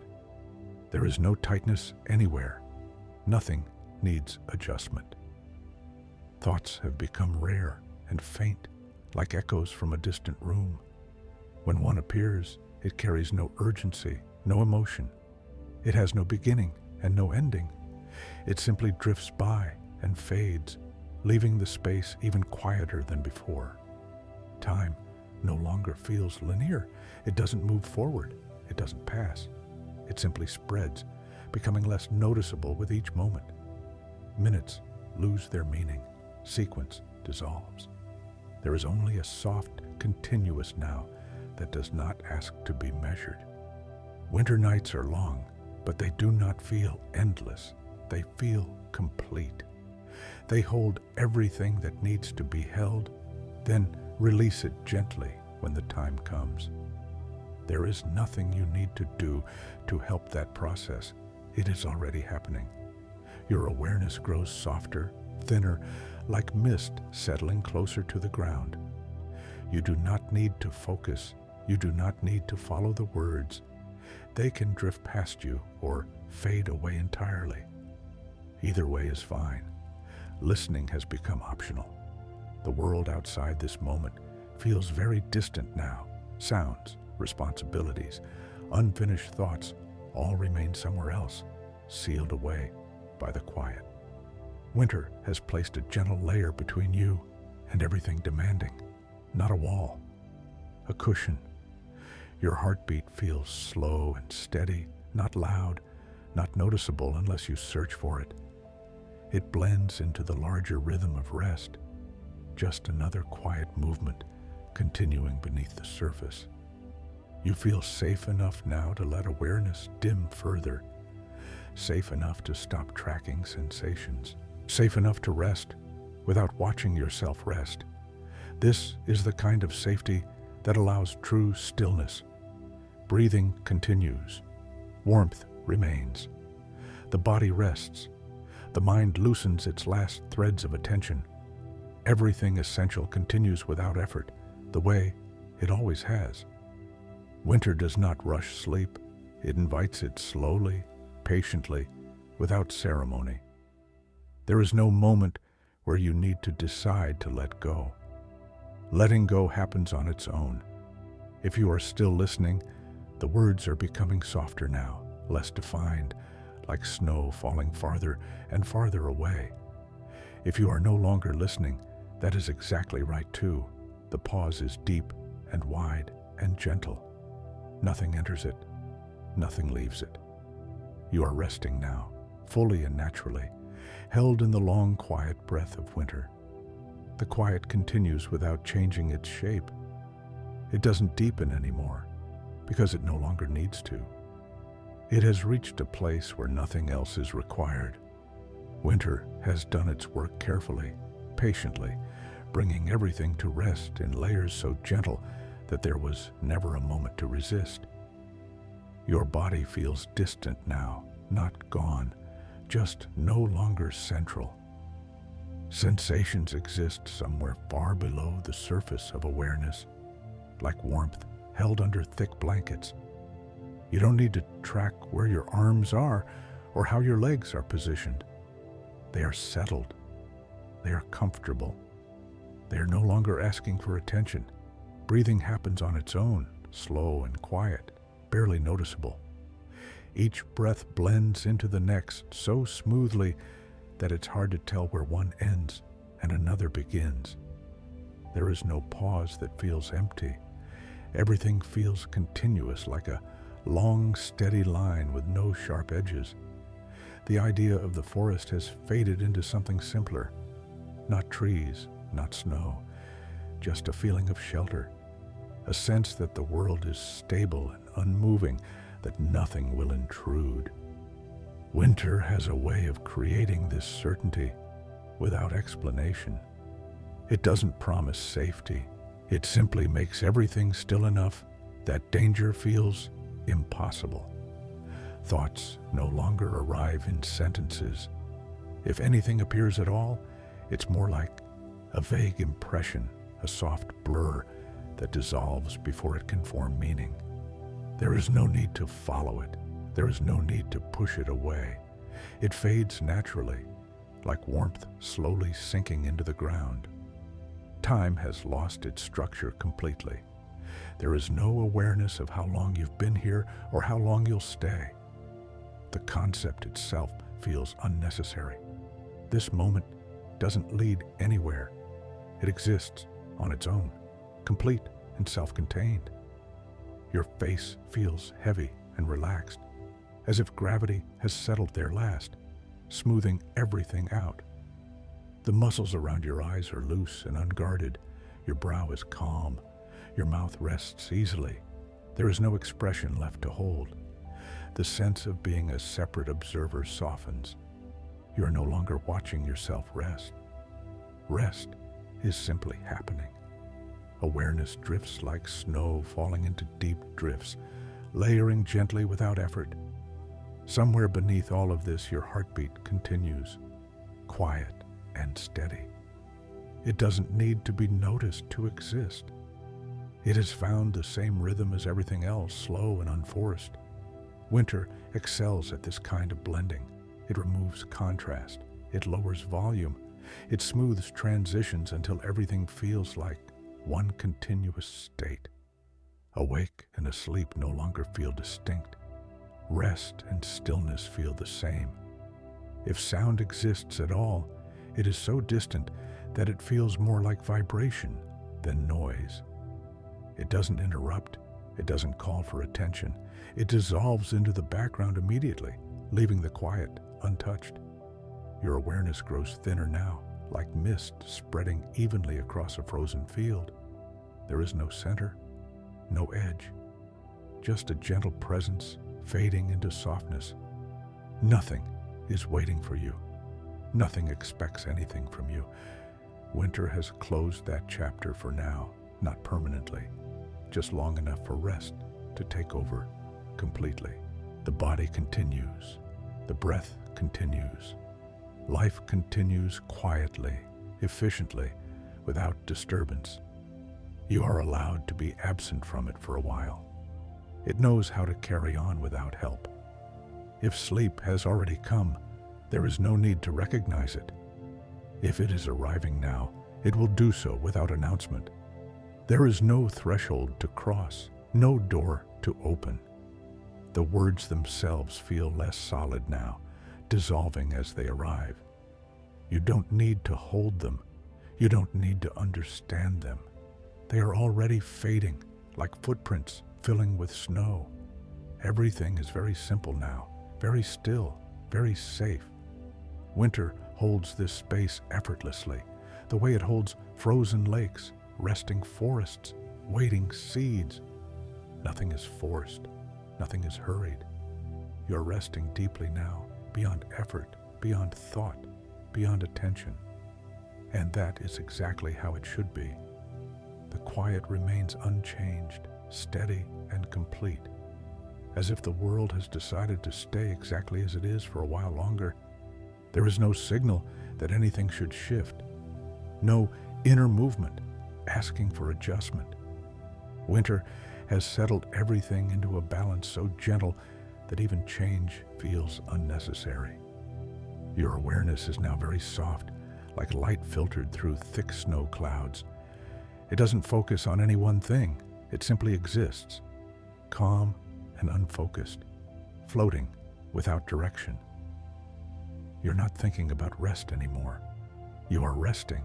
There is no tightness anywhere. Nothing needs adjustment. Thoughts have become rare and faint, like echoes from a distant room. When one appears, it carries no urgency, no emotion. It has no beginning and no ending. It simply drifts by and fades, leaving the space even quieter than before. Time no longer feels linear. It doesn't move forward. It doesn't pass. It simply spreads, becoming less noticeable with each moment. Minutes lose their meaning. Sequence dissolves. There is only a soft, continuous now that does not ask to be measured. Winter nights are long, but they do not feel endless. They feel complete. They hold everything that needs to be held, then release it gently when the time comes. There is nothing you need to do to help that process. It is already happening. Your awareness grows softer, thinner, like mist settling closer to the ground. You do not need to focus. You do not need to follow the words. They can drift past you or fade away entirely. Either way is fine. Listening has become optional. The world outside this moment feels very distant now. Sounds, responsibilities, unfinished thoughts all remain somewhere else, sealed away by the quiet. Winter has placed a gentle layer between you and everything demanding. Not a wall, a cushion. Your heartbeat feels slow and steady, not loud, not noticeable unless you search for it. It blends into the larger rhythm of rest, just another quiet movement continuing beneath the surface. You feel safe enough now to let awareness dim further, safe enough to stop tracking sensations, safe enough to rest without watching yourself rest. This is the kind of safety that allows true stillness. Breathing continues. Warmth remains. The body rests. The mind loosens its last threads of attention. Everything essential continues without effort, the way it always has. Winter does not rush sleep. It invites it slowly, patiently, without ceremony. There is no moment where you need to decide to let go. Letting go happens on its own. If you are still listening, the words are becoming softer now, less defined, like snow falling farther and farther away. If you are no longer listening, that is exactly right too. The pause is deep and wide and gentle. Nothing enters it, nothing leaves it. You are resting now, fully and naturally, held in the long, quiet breath of winter. The quiet continues without changing its shape. It doesn't deepen anymore, because it no longer needs to. It has reached a place where nothing else is required. Winter has done its work carefully, patiently, bringing everything to rest in layers so gentle that there was never a moment to resist. Your body feels distant now, not gone, just no longer central. Sensations exist somewhere far below the surface of awareness, like warmth held under thick blankets. You don't need to track where your arms are or how your legs are positioned. They are settled. They are comfortable. They are no longer asking for attention. Breathing happens on its own, slow and quiet, barely noticeable. Each breath blends into the next so smoothly that it's hard to tell where one ends and another begins. There is no pause that feels empty. Everything feels continuous, like a long, steady line with no sharp edges. The idea of the forest has faded into something simpler. Not trees, not snow, just a feeling of shelter. A sense that the world is stable and unmoving, that nothing will intrude. Winter has a way of creating this certainty without explanation. It doesn't promise safety. It simply makes everything still enough that danger feels impossible. Thoughts no longer arrive in sentences. If anything appears at all, it's more like a vague impression, a soft blur that dissolves before it can form meaning. There is no need to follow it. There is no need to push it away. It fades naturally, like warmth slowly sinking into the ground. Time has lost its structure completely. There is no awareness of how long you've been here or how long you'll stay. The concept itself feels unnecessary. This moment doesn't lead anywhere. It exists on its own, complete and self-contained. Your face feels heavy and relaxed, as if gravity has settled there last, smoothing everything out. The muscles around your eyes are loose and unguarded. Your brow is calm. Your mouth rests easily. There is no expression left to hold. The sense of being a separate observer softens. You are no longer watching yourself rest. Rest is simply happening. Awareness drifts like snow falling into deep drifts, layering gently without effort. Somewhere beneath all of this, your heartbeat continues, quiet and steady. It doesn't need to be noticed to exist. It has found the same rhythm as everything else, slow and unforced. Winter excels at this kind of blending. It removes contrast. It lowers volume. It smooths transitions until everything feels like one continuous state. Awake and asleep no longer feel distinct. Rest and stillness feel the same. If sound exists at all, it is so distant that it feels more like vibration than noise. It doesn't interrupt. It doesn't call for attention. It dissolves into the background immediately, leaving the quiet untouched. Your awareness grows thinner now, like mist spreading evenly across a frozen field. There is no center, no edge, just a gentle presence fading into softness. Nothing is waiting for you. Nothing expects anything from you. Winter has closed that chapter for now, not permanently, just long enough for rest to take over completely. The body continues. The breath continues. Life continues quietly, efficiently, without disturbance. You are allowed to be absent from it for a while. It knows how to carry on without help. If sleep has already come, there is no need to recognize it. If it is arriving now, it will do so without announcement. There is no threshold to cross, no door to open. The words themselves feel less solid now, dissolving as they arrive. You don't need to hold them. You don't need to understand them. They are already fading, like footprints filling with snow. Everything is very simple now, very still, very safe. Winter holds this space effortlessly, the way it holds frozen lakes, resting forests, waiting seeds. Nothing is forced, nothing is hurried. You're resting deeply now, beyond effort, beyond thought, beyond attention. And that is exactly how it should be. The quiet remains unchanged, steady and complete, as if the world has decided to stay exactly as it is for a while longer. There is no signal that anything should shift, no inner movement asking for adjustment. Winter has settled everything into a balance so gentle that even change feels unnecessary. Your awareness is now very soft, like light filtered through thick snow clouds. It doesn't focus on any one thing. It simply exists, calm and unfocused, floating without direction. You're not thinking about rest anymore. You are resting.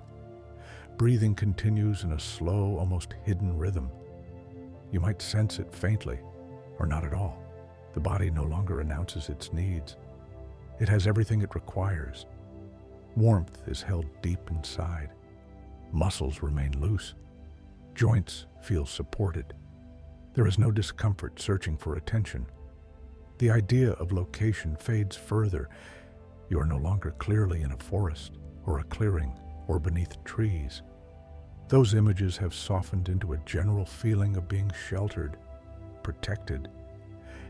Breathing continues in a slow, almost hidden rhythm. You might sense it faintly, or not at all. The body no longer announces its needs. It has everything it requires. Warmth is held deep inside. Muscles remain loose. Joints feel supported. There is no discomfort searching for attention. The idea of location fades further. You are no longer clearly in a forest, or a clearing, or beneath trees. Those images have softened into a general feeling of being sheltered, protected,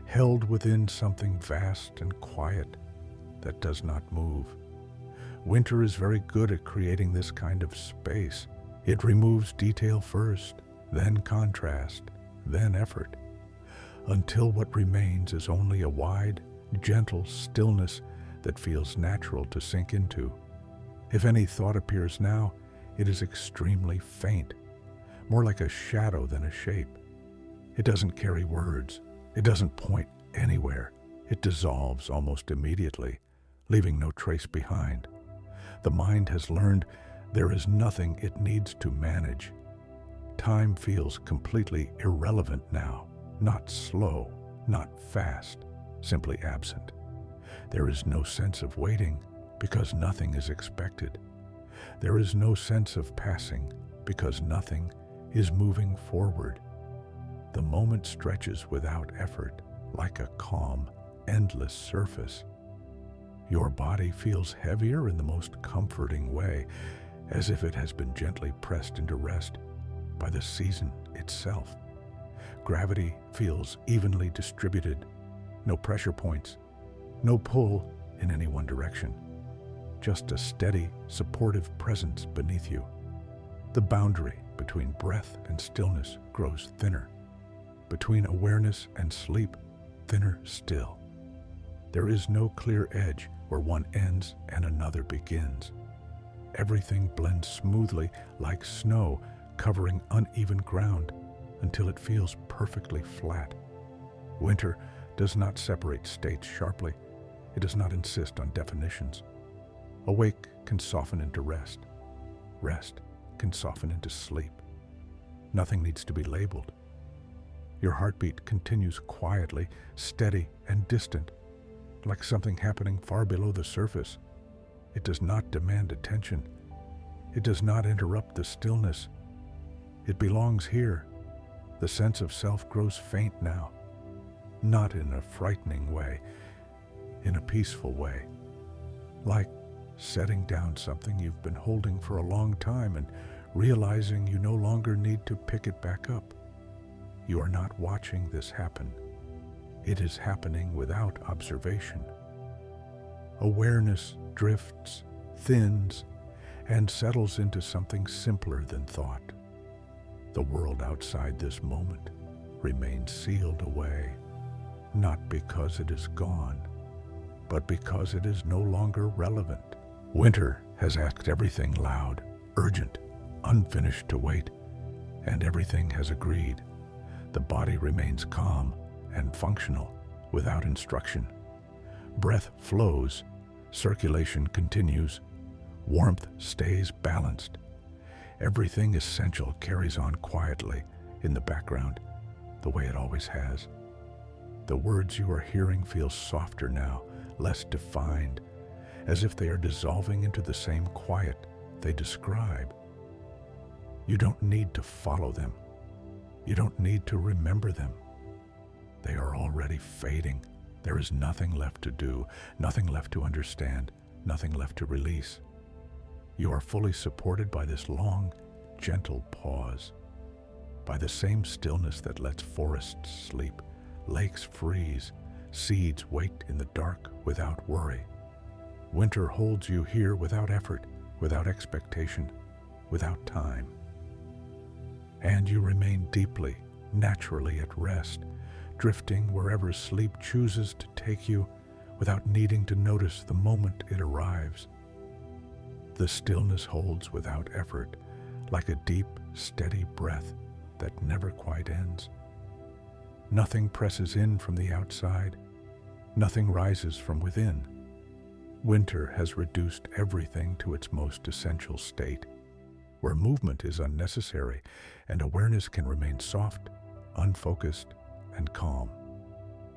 held within something vast and quiet that does not move. Winter is very good at creating this kind of space. It removes detail first, then contrast, then effort, until what remains is only a wide, gentle stillness that feels natural to sink into. If any thought appears now, it is extremely faint, more like a shadow than a shape. It doesn't carry words. It doesn't point anywhere. It dissolves almost immediately, leaving no trace behind. The mind has learned there is nothing it needs to manage. Time feels completely irrelevant now, not slow, not fast, simply absent. There is no sense of waiting because nothing is expected. There is no sense of passing because nothing is moving forward. The moment stretches without effort, like a calm, endless surface. Your body feels heavier in the most comforting way, as if it has been gently pressed into rest by the season itself. Gravity feels evenly distributed, no pressure points, no pull in any one direction, just a steady, supportive presence beneath you. The boundary between breath and stillness grows thinner, between awareness and sleep, thinner still. There is no clear edge where one ends and another begins. Everything blends smoothly like snow covering uneven ground until it feels perfectly flat. Winter does not separate states sharply. It does not insist on definitions. Awake can soften into rest. Rest can soften into sleep. Nothing needs to be labeled. Your heartbeat continues quietly, steady and distant, like something happening far below the surface. It does not demand attention. It does not interrupt the stillness. It belongs here. The sense of self grows faint now, not in a frightening way, in a peaceful way, like setting down something you've been holding for a long time and realizing you no longer need to pick it back up. You are not watching this happen. It is happening without observation. Awareness drifts, thins, and settles into something simpler than thought. The world outside this moment remains sealed away, not because it is gone, but because it is no longer relevant. Winter has asked everything loud, urgent, unfinished to wait, and everything has agreed. The body remains calm and functional without instruction. Breath flows, circulation continues, warmth stays balanced. Everything essential carries on quietly in the background, the way it always has. The words you are hearing feel softer now, less defined, as if they are dissolving into the same quiet they describe. You don't need to follow them. You don't need to remember them. They are already fading. There is nothing left to do, nothing left to understand, nothing left to release. You are fully supported by this long, gentle pause, by the same stillness that lets forests sleep, lakes freeze, seeds wait in the dark without worry. Winter holds you here without effort, without expectation, without time. And you remain deeply, naturally at rest, drifting wherever sleep chooses to take you without needing to notice the moment it arrives. The stillness holds without effort, like a deep, steady breath that never quite ends. Nothing presses in from the outside. Nothing rises from within. Winter has reduced everything to its most essential state, where movement is unnecessary and awareness can remain soft, unfocused, and calm.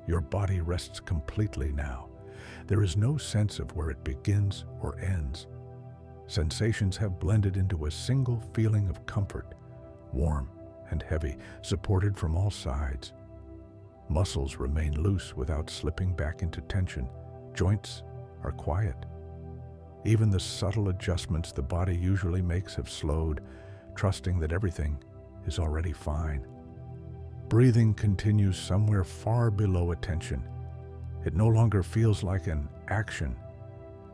Your body rests completely now. There is no sense of where it begins or ends. Sensations have blended into a single feeling of comfort, warm and heavy, supported from all sides. Muscles remain loose without slipping back into tension. Joints are quiet. Even the subtle adjustments the body usually makes have slowed, trusting that everything is already fine. Breathing continues somewhere far below attention. It no longer feels like an action.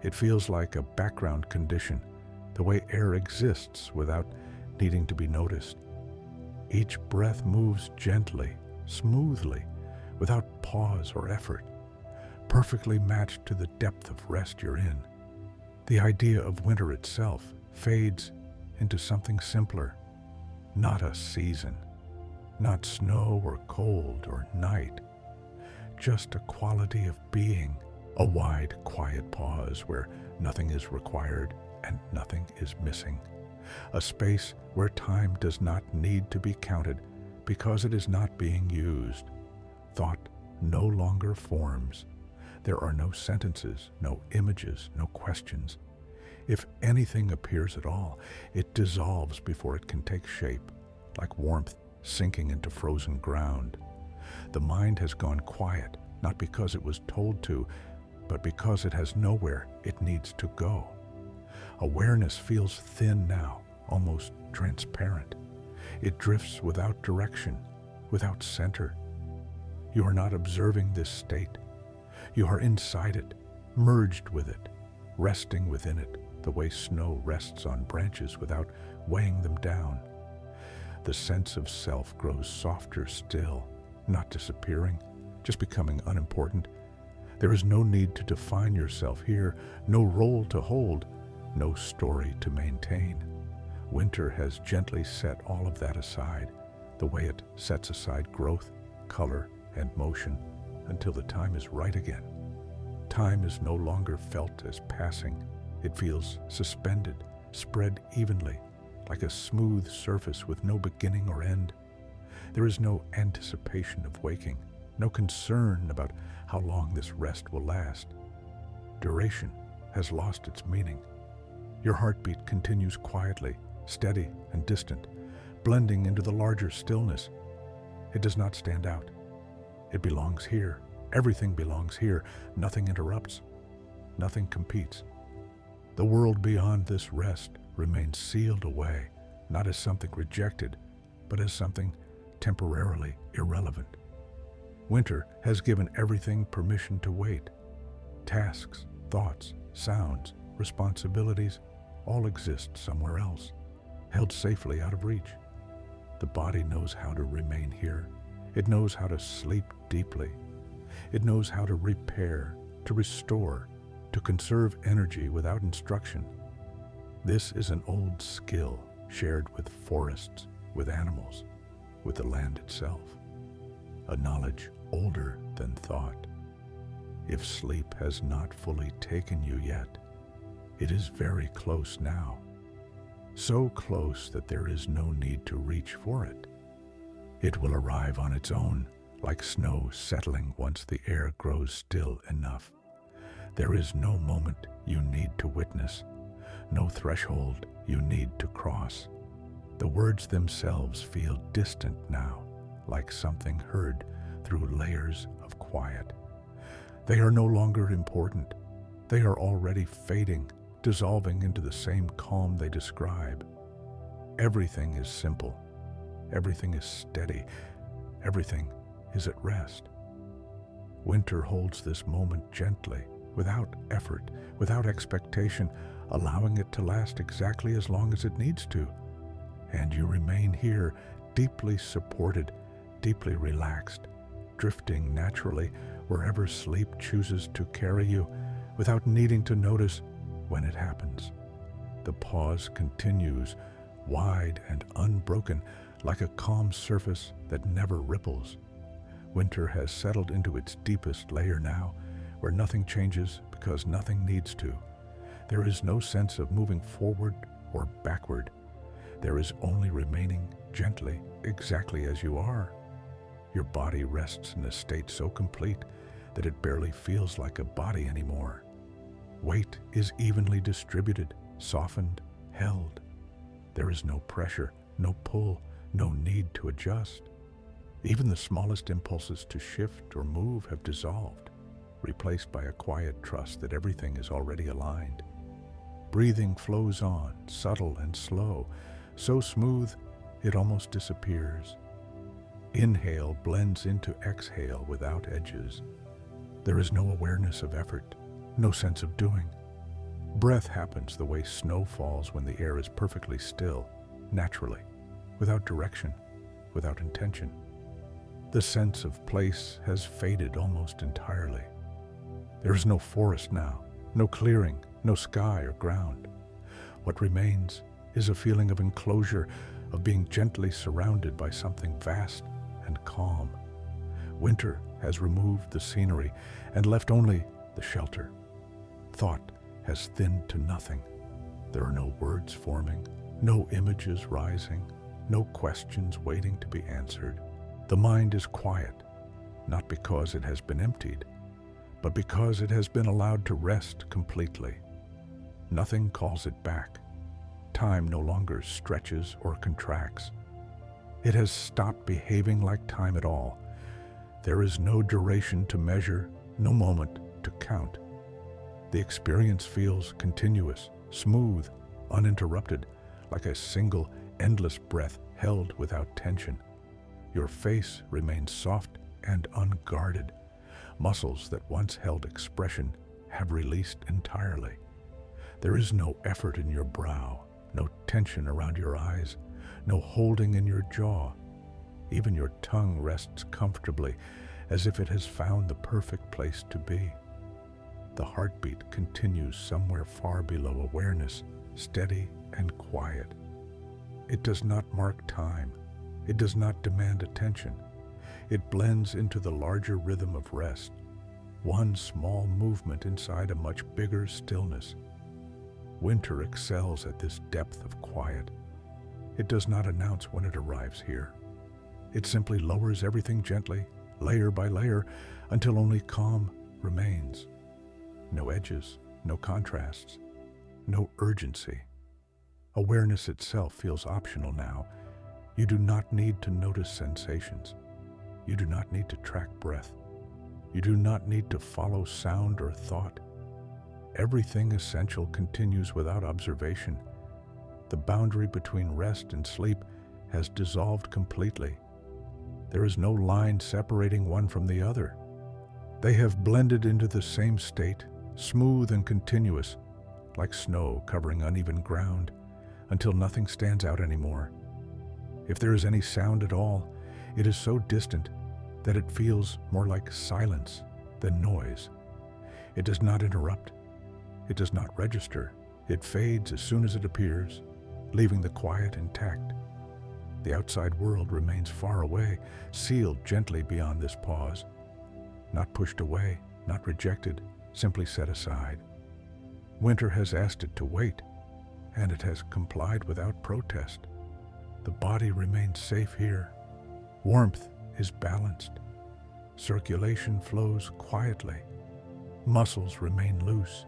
It feels like a background condition, the way air exists without needing to be noticed. Each breath moves gently, smoothly, without pause or effort, perfectly matched to the depth of rest you're in. The idea of winter itself fades into something simpler, not a season, not snow or cold or night, just a quality of being, a wide, quiet pause where nothing is required and nothing is missing, a space where time does not need to be counted because it is not being used. Thought no longer forms. There are no sentences, no images, no questions. If anything appears at all, it dissolves before it can take shape, like warmth sinking into frozen ground. The mind has gone quiet, not because it was told to, but because it has nowhere it needs to go. Awareness feels thin now, almost transparent. It drifts without direction, without center. You are not observing this state. You are inside it, merged with it, resting within it, the way snow rests on branches without weighing them down. The sense of self grows softer still, not disappearing, just becoming unimportant. There is no need to define yourself here, no role to hold, no story to maintain. Winter has gently set all of that aside, the way it sets aside growth, color, and motion, until the time is right again. Time is no longer felt as passing. It feels suspended, spread evenly, like a smooth surface with no beginning or end. There is no anticipation of waking, no concern about how long this rest will last. Duration has lost its meaning. Your heartbeat continues quietly, steady and distant, blending into the larger stillness. It does not stand out. It belongs here. Everything belongs here. Nothing interrupts. Nothing competes. The world beyond this rest remains sealed away, not as something rejected, but as something temporarily irrelevant. Winter has given everything permission to wait. Tasks, thoughts, sounds, responsibilities all exist somewhere else, held safely out of reach. The body knows how to remain here. It knows how to sleep deeply. It knows how to repair, to restore, to conserve energy without instruction. This is an old skill shared with forests, with animals, with the land itself. A knowledge older than thought. If sleep has not fully taken you yet, it is very close now. So close that there is no need to reach for it. It will arrive on its own, like snow settling once the air grows still enough. There is no moment you need to witness, no threshold you need to cross. The words themselves feel distant now, like something heard through layers of quiet. They are no longer important. They are already fading, dissolving into the same calm they describe. Everything is simple. Everything is steady. Everything is at rest. Winter holds this moment gently, without effort, without expectation, allowing it to last exactly as long as it needs to. And you remain here, deeply supported, deeply relaxed, drifting naturally wherever sleep chooses to carry you, without needing to notice when it happens. The pause continues, wide and unbroken, like a calm surface that never ripples. Winter has settled into its deepest layer now, where nothing changes because nothing needs to. There is no sense of moving forward or backward. There is only remaining gently, exactly as you are. Your body rests in a state so complete that it barely feels like a body anymore. Weight is evenly distributed, softened, held. There is no pressure, no pull, no need to adjust. Even the smallest impulses to shift or move have dissolved, replaced by a quiet trust that everything is already aligned. Breathing flows on, subtle and slow, so smooth it almost disappears. Inhale blends into exhale without edges. There is no awareness of effort, no sense of doing. Breath happens the way snow falls when the air is perfectly still, naturally, without direction, without intention. The sense of place has faded almost entirely. There is no forest now, no clearing, no sky or ground. What remains is a feeling of enclosure, of being gently surrounded by something vast and calm. Winter has removed the scenery and left only the shelter. Thought has thinned to nothing. There are no words forming, no images rising, no questions waiting to be answered. The mind is quiet, not because it has been emptied, but because it has been allowed to rest completely. Nothing calls it back. Time no longer stretches or contracts. It has stopped behaving like time at all. There is no duration to measure, no moment to count. The experience feels continuous, smooth, uninterrupted, like a single, endless breath held without tension. Your face remains soft and unguarded. Muscles that once held expression have released entirely. There is no effort in your brow, no tension around your eyes, no holding in your jaw. Even your tongue rests comfortably, as if it has found the perfect place to be. The heartbeat continues somewhere far below awareness, steady and quiet. It does not mark time. It does not demand attention. It blends into the larger rhythm of rest, one small movement inside a much bigger stillness. Winter excels at this depth of quiet. It does not announce when it arrives here. It simply lowers everything gently, layer by layer, until only calm remains. No edges, no contrasts, no urgency. Awareness itself feels optional now. You do not need to notice sensations. You do not need to track breath. You do not need to follow sound or thought. Everything essential continues without observation. The boundary between rest and sleep has dissolved completely. There is no line separating one from the other. They have blended into the same state, smooth and continuous, like snow covering uneven ground, until nothing stands out anymore. If there is any sound at all, it is so distant that it feels more like silence than noise. It does not interrupt. It does not register. It fades as soon as it appears, leaving the quiet intact. The outside world remains far away, sealed gently beyond this pause. Not pushed away, not rejected, simply set aside. Winter has asked it to wait, and it has complied without protest. The body remains safe here. Warmth is balanced. Circulation flows quietly. Muscles remain loose.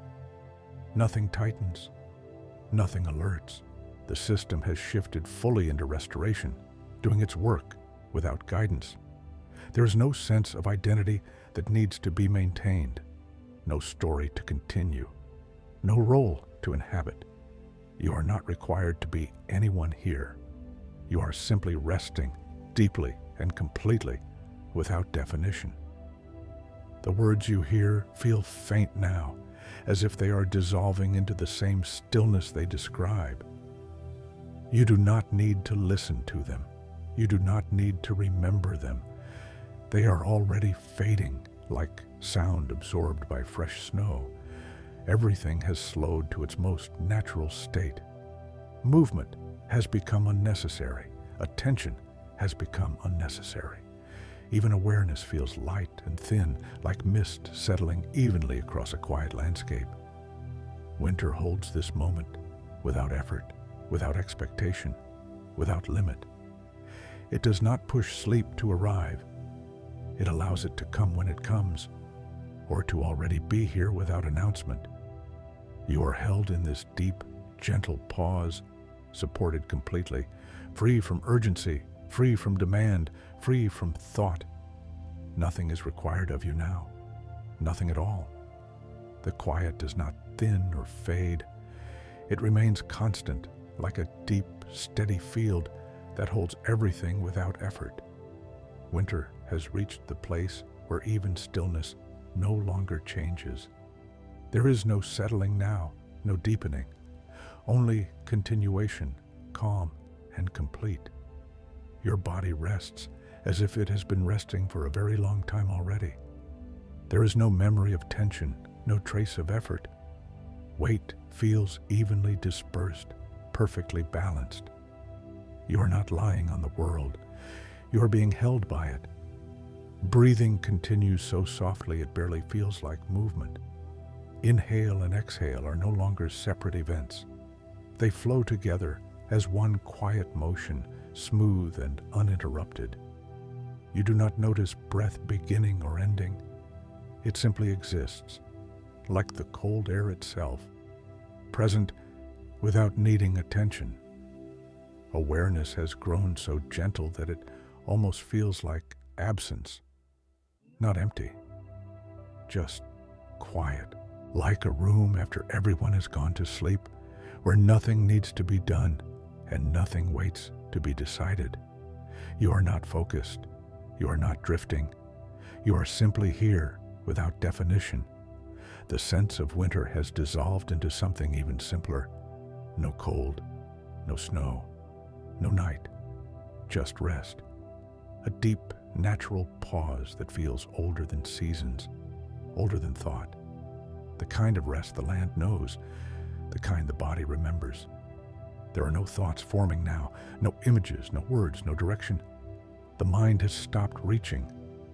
Nothing tightens. Nothing alerts. The system has shifted fully into restoration, doing its work without guidance. There is no sense of identity that needs to be maintained, no story to continue, no role to inhabit. You are not required to be anyone here. You are simply resting deeply and completely without definition. The words you hear feel faint now, as if they are dissolving into the same stillness they describe. You do not need to listen to them. You do not need to remember them. They are already fading, like sound absorbed by fresh snow. Everything has slowed to its most natural state. Movement has become unnecessary. Attention has become unnecessary. Even awareness feels light and thin, like mist settling evenly across a quiet landscape. Winter holds this moment without effort, without expectation, without limit. It does not push sleep to arrive. It allows it to come when it comes, or to already be here without announcement. You are held in this deep, gentle pause, supported completely, free from urgency, free from demand, free from thought. Nothing is required of you now, nothing at all. The quiet does not thin or fade. It remains constant, like a deep, steady field that holds everything without effort. Winter has reached the place where even stillness no longer changes. There is no settling now, no deepening, only continuation, calm and complete. Your body rests as if it has been resting for a very long time already. There is no memory of tension, no trace of effort. Weight feels evenly dispersed, perfectly balanced. You are not lying on the world. You are being held by it. Breathing continues so softly it barely feels like movement. Inhale and exhale are no longer separate events. They flow together as one quiet motion, smooth and uninterrupted. You do not notice breath beginning or ending. It simply exists, like the cold air itself, present without needing attention. Awareness has grown so gentle that it almost feels like absence, not empty, just quiet, like a room after everyone has gone to sleep, where nothing needs to be done and nothing waits to be decided. You are not focused. You are not drifting. You are simply here without definition. The sense of winter has dissolved into something even simpler. No cold, no snow, no night, just rest. A deep, natural pause that feels older than seasons, older than thought. The kind of rest the land knows, the kind the body remembers. There are no thoughts forming now, no images, no words, no direction. The mind has stopped reaching.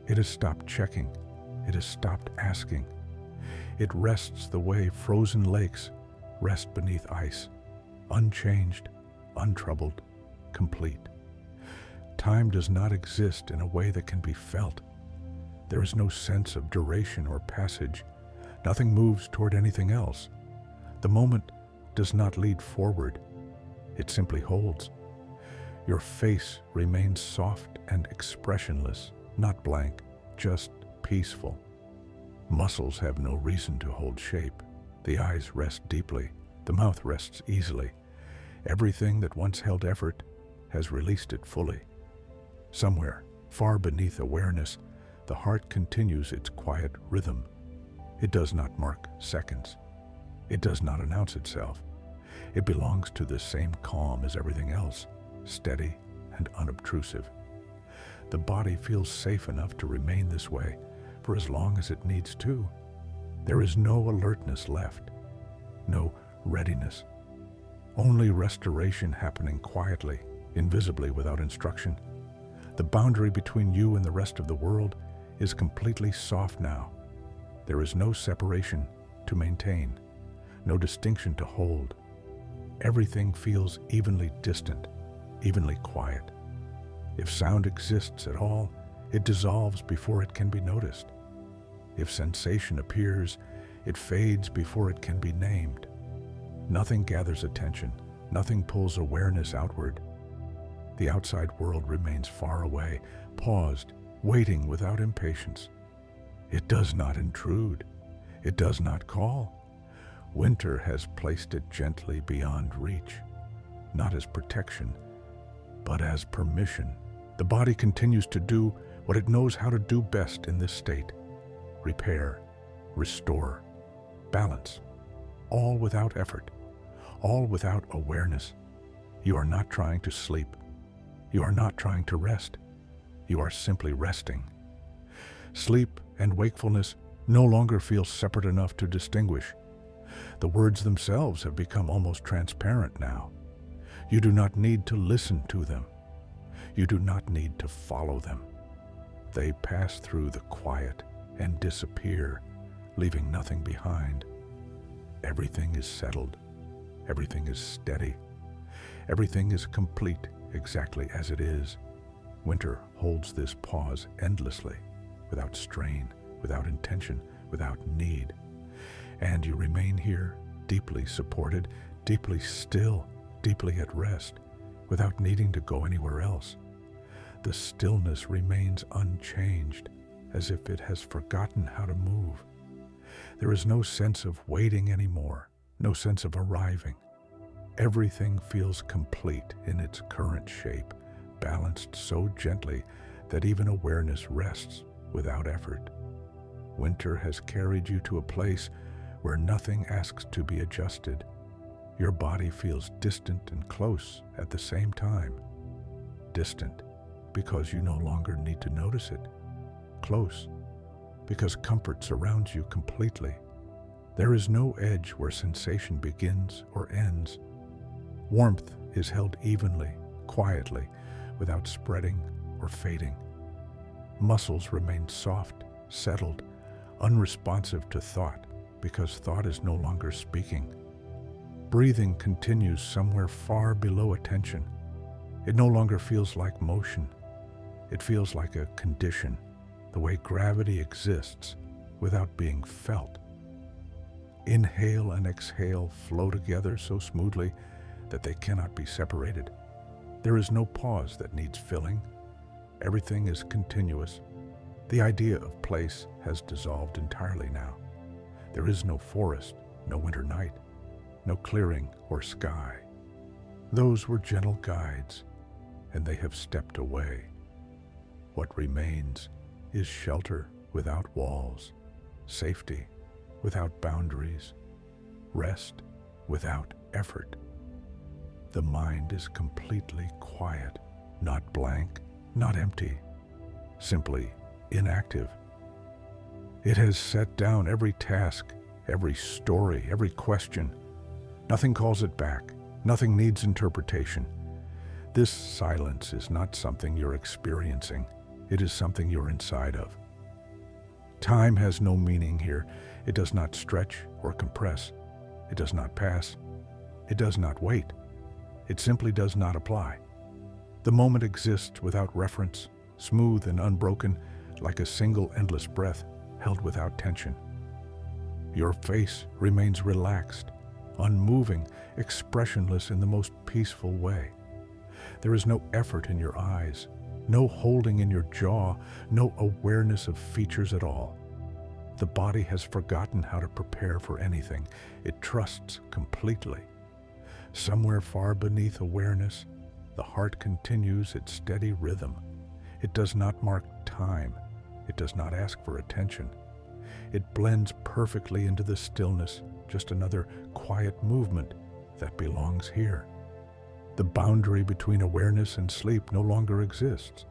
It has stopped checking. It has stopped asking. It rests the way frozen lakes rest beneath ice, unchanged, untroubled, complete. Time does not exist in a way that can be felt. There is no sense of duration or passage. Nothing moves toward anything else. The moment does not lead forward. It simply holds. Your face remains soft and expressionless, not blank, just peaceful. Muscles have no reason to hold shape. The eyes rest deeply. The mouth rests easily. Everything that once held effort has released it fully. Somewhere, far beneath awareness, the heart continues its quiet rhythm. It does not mark seconds. It does not announce itself. It belongs to the same calm as everything else, steady and unobtrusive. The body feels safe enough to remain this way for as long as it needs to. There is no alertness left, no readiness. Only restoration happening quietly, invisibly, without instruction. The boundary between you and the rest of the world is completely soft now. There is no separation to maintain, no distinction to hold. Everything feels evenly distant, evenly quiet. If sound exists at all, it dissolves before it can be noticed. If sensation appears, it fades before it can be named. Nothing gathers attention, nothing pulls awareness outward. The outside world remains far away, paused, waiting without impatience. It does not intrude. It does not call. Winter has placed it gently beyond reach, not as protection, but as permission. The body continues to do what it knows how to do best in this state: repair, restore, balance, all without effort, all without awareness. You are not trying to sleep. You are not trying to rest. You are simply resting. Sleep and wakefulness no longer feel separate enough to distinguish. The words themselves have become almost transparent now. You do not need to listen to them. You do not need to follow them. They pass through the quiet and disappear, leaving nothing behind. Everything is settled. Everything is steady. Everything is complete exactly as it is. Winter holds this pause endlessly, without strain, without intention, without need. And you remain here, deeply supported, deeply still, deeply at rest, without needing to go anywhere else. The stillness remains unchanged, as if it has forgotten how to move. There is no sense of waiting anymore, no sense of arriving. Everything feels complete in its current shape, balanced so gently that even awareness rests without effort. Winter has carried you to a place where nothing asks to be adjusted. Your body feels distant and close at the same time. Distant because you no longer need to notice it. Close because comfort surrounds you completely. There is no edge where sensation begins or ends. Warmth is held evenly, quietly, without spreading or fading. Muscles remain soft, settled, unresponsive to thought, because thought is no longer speaking. Breathing continues somewhere far below attention. It no longer feels like motion. It feels like a condition, the way gravity exists without being felt. Inhale and exhale flow together so smoothly that they cannot be separated. There is no pause that needs filling. Everything is continuous. The idea of place has dissolved entirely now. There is no forest, no winter night, no clearing or sky. Those were gentle guides, and they have stepped away. What remains is shelter without walls, safety without boundaries, rest without effort. The mind is completely quiet, not blank, not empty, simply inactive. It has set down every task, every story, every question. Nothing calls it back. Nothing needs interpretation. This silence is not something you're experiencing. It is something you're inside of. Time has no meaning here. It does not stretch or compress. It does not pass. It does not wait. It simply does not apply. The moment exists without reference, smooth and unbroken, like a single endless breath held without tension. Your face remains relaxed, unmoving, expressionless in the most peaceful way. There is no effort in your eyes, no holding in your jaw, no awareness of features at all. The body has forgotten how to prepare for anything. It trusts completely. Somewhere far beneath awareness, the heart continues its steady rhythm. It does not mark time. It does not ask for attention. It blends perfectly into the stillness, just another quiet movement that belongs here. The boundary between awareness and sleep no longer exists.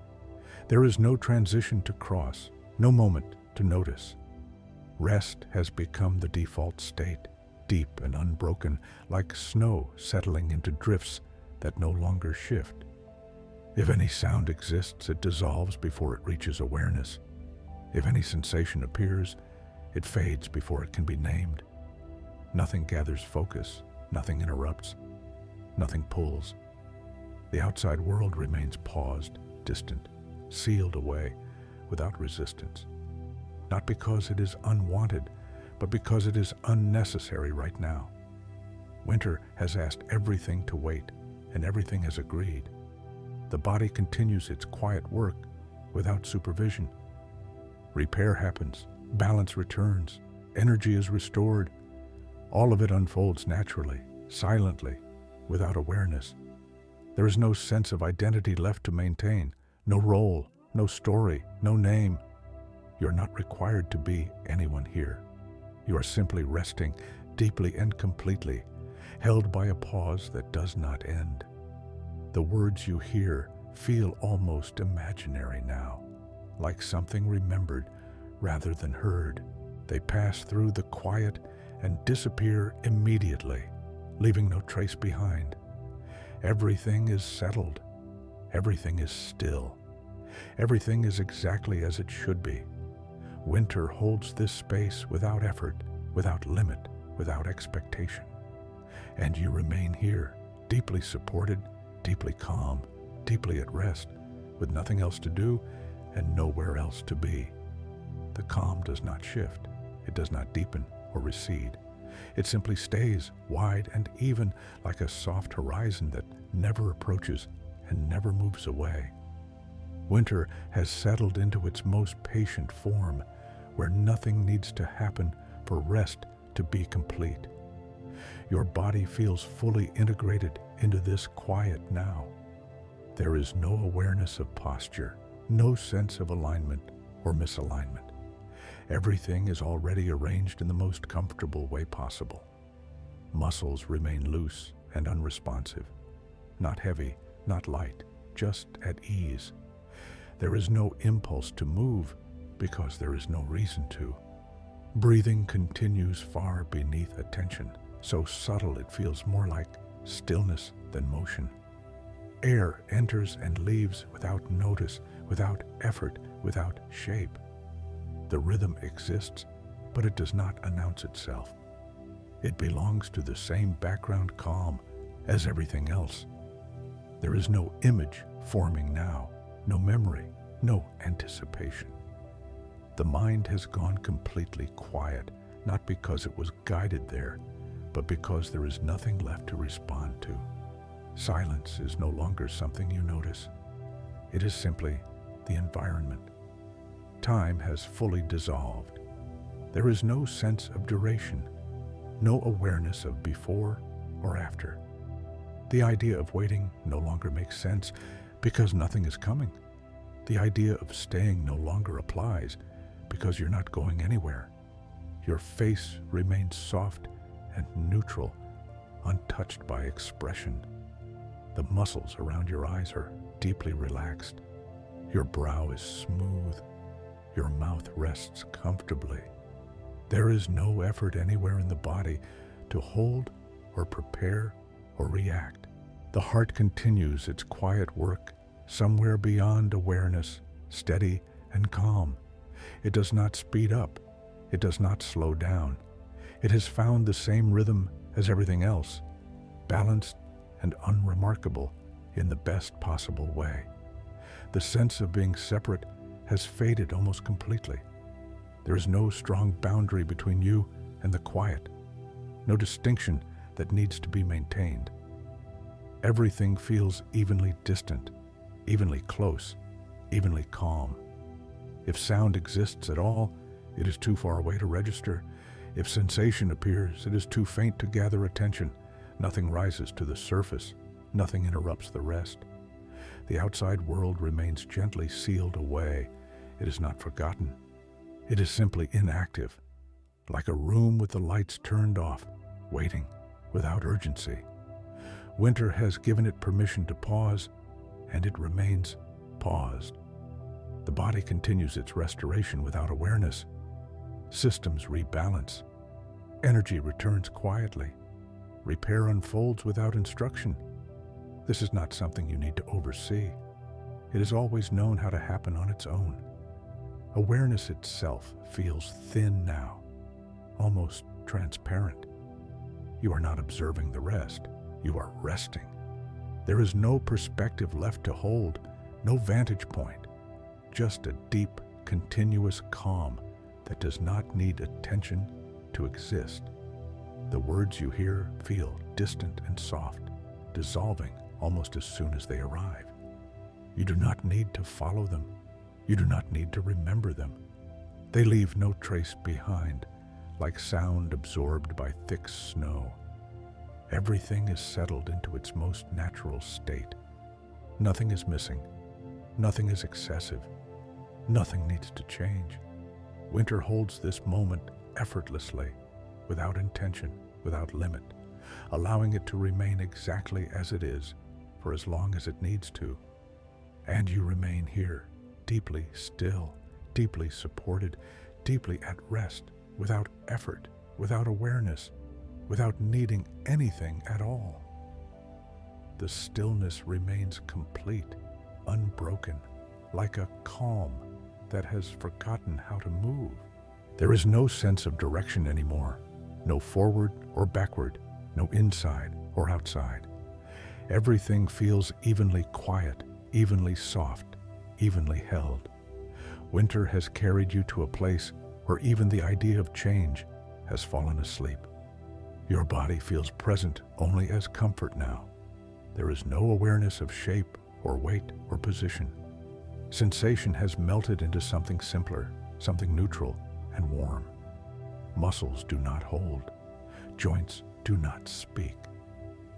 There is no transition to cross, no moment to notice. Rest has become the default state, deep and unbroken, like snow settling into drifts that no longer shift. If any sound exists, it dissolves before it reaches awareness. If any sensation appears, it fades before it can be named. Nothing gathers focus, nothing interrupts, nothing pulls. The outside world remains paused, distant, sealed away, without resistance. Not because it is unwanted, but because it is unnecessary right now. Winter has asked everything to wait, and everything has agreed. The body continues its quiet work without supervision. Repair happens, balance returns, energy is restored. All of it unfolds naturally, silently, without awareness. There is no sense of identity left to maintain, no role, no story, no name. You are not required to be anyone here. You are simply resting deeply and completely, held by a pause that does not end. The words you hear feel almost imaginary now, like something remembered rather than heard. They pass through the quiet and disappear immediately, leaving no trace behind. Everything is settled. Everything is still. Everything is exactly as it should be. Winter holds this space without effort, without limit, without expectation. And you remain here, deeply supported, deeply calm, deeply at rest, with nothing else to do and nowhere else to be. The calm does not shift. It does not deepen or recede. It simply stays wide and even, like a soft horizon that never approaches and never moves away. Winter has settled into its most patient form, where nothing needs to happen for rest to be complete. Your body feels fully integrated into this quiet now. There is no awareness of posture, no sense of alignment or misalignment. Everything is already arranged in the most comfortable way possible. Muscles remain loose and unresponsive, not heavy, not light, just at ease. There is no impulse to move because there is no reason to. Breathing continues far beneath attention, so subtle it feels more like stillness than motion. Air enters and leaves without notice, without effort, without shape. The rhythm exists, but it does not announce itself. It belongs to the same background calm as everything else. There is no image forming now, no memory, no anticipation. The mind has gone completely quiet, not because it was guided there, but because there is nothing left to respond to. Silence is no longer something you notice. It is simply the environment. Time has fully dissolved. There is no sense of duration, no awareness of before or after. The idea of waiting no longer makes sense because nothing is coming. The idea of staying no longer applies because you're not going anywhere. Your face remains soft and neutral, untouched by expression. The muscles around your eyes are deeply relaxed. Your brow is smooth. Your mouth rests comfortably. There is no effort anywhere in the body to hold or prepare or react. The heart continues its quiet work somewhere beyond awareness, steady and calm. It does not speed up. It does not slow down. It has found the same rhythm as everything else, balanced and unremarkable in the best possible way. The sense of being separate has faded almost completely. There is no strong boundary between you and the quiet, no distinction that needs to be maintained. Everything feels evenly distant, evenly close, evenly calm. If sound exists at all, it is too far away to register. If sensation appears, it is too faint to gather attention. Nothing rises to the surface. Nothing interrupts the rest. The outside world remains gently sealed away. It is not forgotten. It is simply inactive, like a room with the lights turned off, waiting without urgency. Winter has given it permission to pause, and it remains paused. The body continues its restoration without awareness. Systems rebalance. Energy returns quietly. Repair unfolds without instruction. This is not something you need to oversee. It has always known how to happen on its own. Awareness itself feels thin now, almost transparent. You are not observing the rest. You are resting. There is no perspective left to hold, no vantage point, just a deep, continuous calm that does not need attention to exist. The words you hear feel distant and soft, dissolving almost as soon as they arrive. You do not need to follow them. You do not need to remember them. They leave no trace behind, like sound absorbed by thick snow. Everything is settled into its most natural state. Nothing is missing. Nothing is excessive. Nothing needs to change. Winter holds this moment effortlessly, without intention, without limit, allowing it to remain exactly as it is for as long as it needs to. And you remain here, deeply still, deeply supported, deeply at rest, without effort, without awareness, without needing anything at all. The stillness remains complete, unbroken, like a calm that has forgotten how to move. There is no sense of direction anymore, no forward or backward, no inside or outside. Everything feels evenly quiet, evenly soft, evenly held. Winter has carried you to a place where even the idea of change has fallen asleep. Your body feels present only as comfort now. There is no awareness of shape or weight or position. Sensation has melted into something simpler, something neutral and warm. Muscles do not hold. Joints do not speak.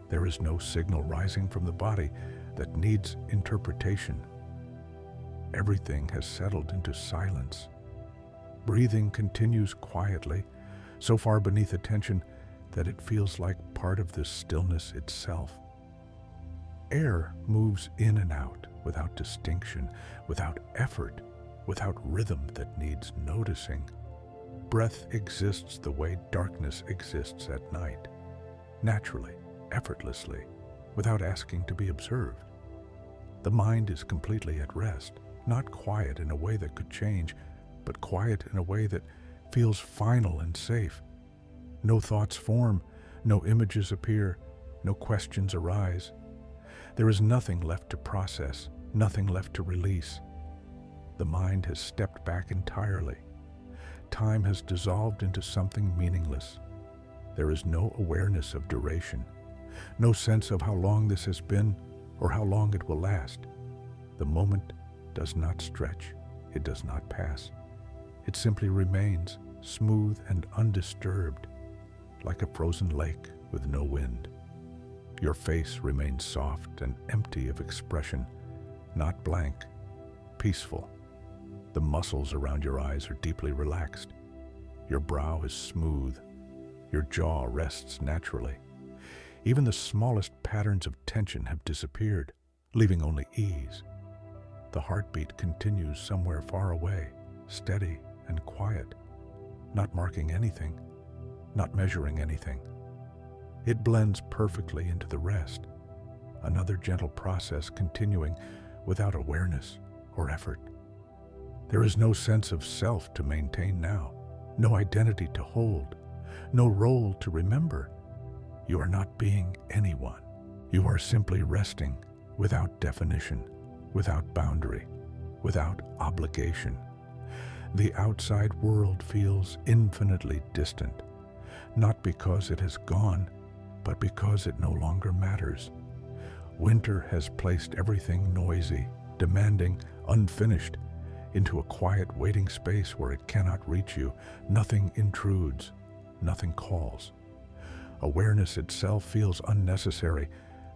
There is no signal rising from the body that needs interpretation. Everything has settled into silence. Breathing continues quietly, so far beneath attention that it feels like part of this stillness itself. Air moves in and out without distinction, without effort, without rhythm that needs noticing. Breath exists the way darkness exists at night, naturally, effortlessly, without asking to be observed. The mind is completely at rest, not quiet in a way that could change, but quiet in a way that feels final and safe. No thoughts form, no images appear, no questions arise. There is nothing left to process, nothing left to release. The mind has stepped back entirely. Time has dissolved into something meaningless. There is no awareness of duration, no sense of how long this has been or how long it will last. The moment does not stretch, it does not pass. It simply remains, smooth and undisturbed, like a frozen lake with no wind. Your face remains soft and empty of expression, not blank, peaceful. The muscles around your eyes are deeply relaxed. Your brow is smooth. Your jaw rests naturally. Even the smallest patterns of tension have disappeared, leaving only ease. The heartbeat continues somewhere far away, steady and quiet, not marking anything, not measuring anything. It blends perfectly into the rest, another gentle process continuing without awareness or effort. There is no sense of self to maintain now, no identity to hold, no role to remember. You are not being anyone. You are simply resting without definition, without boundary, without obligation. The outside world feels infinitely distant, not because it has gone, but because it no longer matters. Winter has placed everything noisy, demanding, unfinished, into a quiet waiting space where it cannot reach you. Nothing intrudes, nothing calls. Awareness itself feels unnecessary.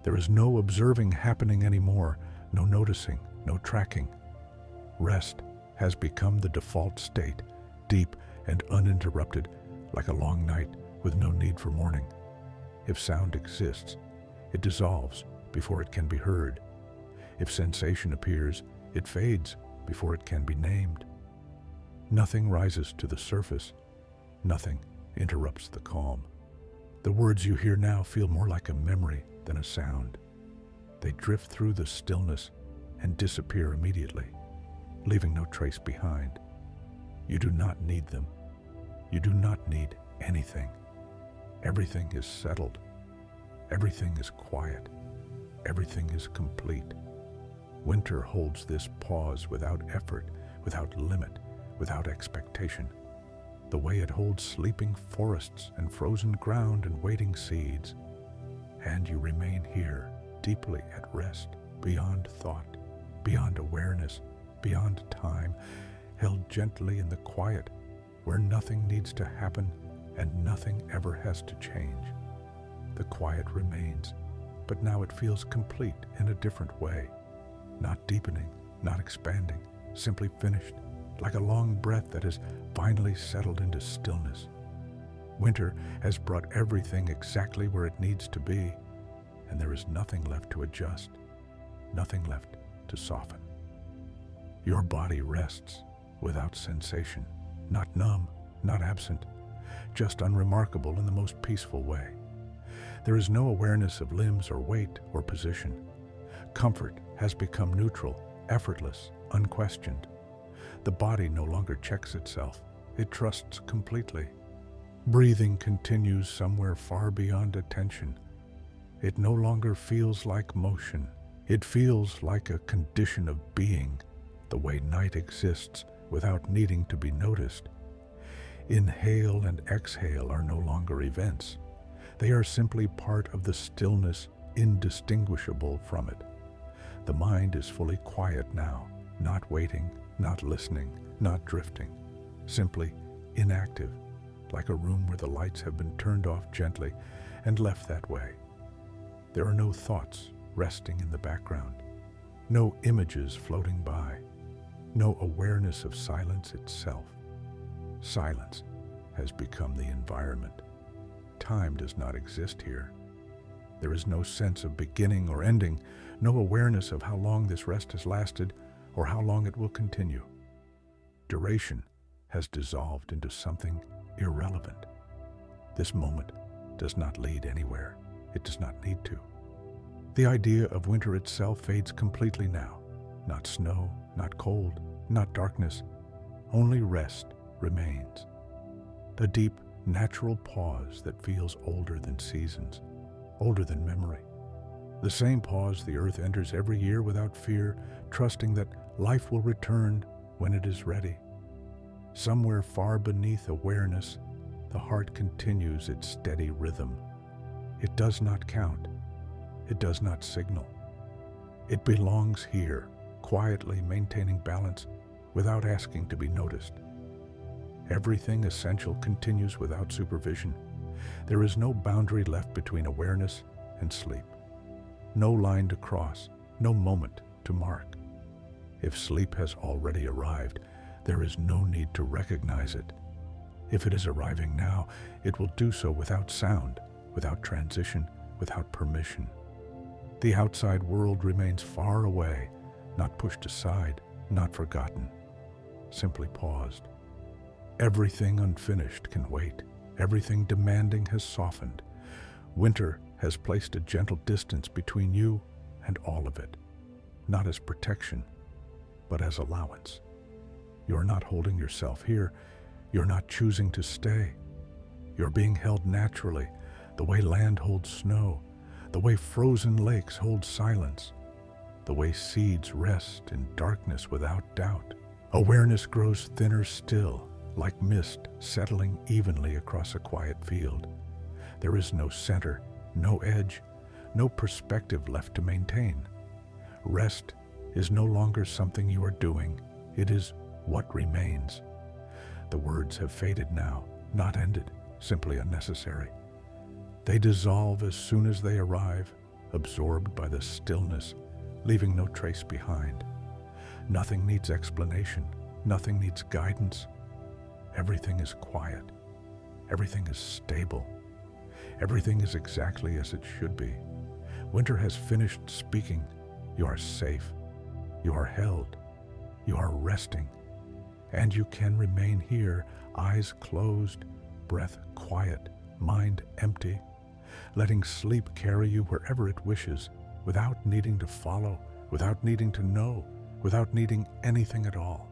There is no observing happening anymore, no noticing, no tracking. Rest has become the default state, deep and uninterrupted, like a long night with no need for morning. If sound exists, it dissolves before it can be heard. If sensation appears, it fades before it can be named. Nothing rises to the surface. Nothing interrupts the calm. The words you hear now feel more like a memory than a sound. They drift through the stillness and disappear immediately, leaving no trace behind. You do not need them. You do not need anything. Everything is settled. Everything is quiet. Everything is complete. Winter holds this pause without effort, without limit, without expectation. The way it holds sleeping forests and frozen ground and waiting seeds. And you remain here, deeply at rest, beyond thought, beyond awareness, beyond time, held gently in the quiet, where nothing needs to happen and nothing ever has to change. The quiet remains, but now it feels complete in a different way. Not deepening, not expanding, simply finished, like a long breath that has finally settled into stillness. Winter has brought everything exactly where it needs to be, and there is nothing left to adjust, nothing left to soften. Your body rests without sensation, not numb, not absent, just unremarkable in the most peaceful way. There is no awareness of limbs or weight or position. Comfort has become neutral, effortless, unquestioned. The body no longer checks itself. It trusts completely. Breathing continues somewhere far beyond attention. It no longer feels like motion. It feels like a condition of being, the way night exists without needing to be noticed. Inhale and exhale are no longer events. They are simply part of the stillness, indistinguishable from it. The mind is fully quiet now, not waiting, not listening, not drifting, simply inactive, like a room where the lights have been turned off gently and left that way. There are no thoughts resting in the background, no images floating by, no awareness of silence itself. Silence has become the environment. Time does not exist here. There is no sense of beginning or ending, no awareness of how long this rest has lasted or how long it will continue. Duration has dissolved into something irrelevant. This moment does not lead anywhere. It does not need to. The idea of winter itself fades completely now. Not snow, not cold, not darkness. Only rest remains. A deep, natural pause that feels older than seasons, older than memory. The same pause the earth enters every year without fear, trusting that life will return when it is ready. Somewhere far beneath awareness, the heart continues its steady rhythm. It does not count. It does not signal. It belongs here, quietly maintaining balance without asking to be noticed. Everything essential continues without supervision. There is no boundary left between awareness and sleep. No line to cross, no moment to mark. If sleep has already arrived, there is no need to recognize it. If it is arriving now, it will do so without sound, without transition, without permission. The outside world remains far away, not pushed aside, not forgotten, simply paused. Everything unfinished can wait. Everything demanding has softened. Winter has placed a gentle distance between you and all of it, not as protection, but as allowance. You're not holding yourself here. You're not choosing to stay. You're being held naturally, the way land holds snow, the way frozen lakes hold silence, the way seeds rest in darkness without doubt. Awareness grows thinner still, like mist settling evenly across a quiet field. There is no center, no edge, no perspective left to maintain. Rest is no longer something you are doing. It is what remains. The words have faded now, not ended, simply unnecessary. They dissolve as soon as they arrive, absorbed by the stillness, leaving no trace behind. Nothing needs explanation. Nothing needs guidance. Everything is quiet. Everything is stable. Everything is exactly as it should be. Winter has finished speaking. You are safe. You are held. You are resting, and you can remain here, eyes closed, breath quiet, mind empty, letting sleep carry you wherever it wishes, without needing to follow, without needing to know, without needing anything at all.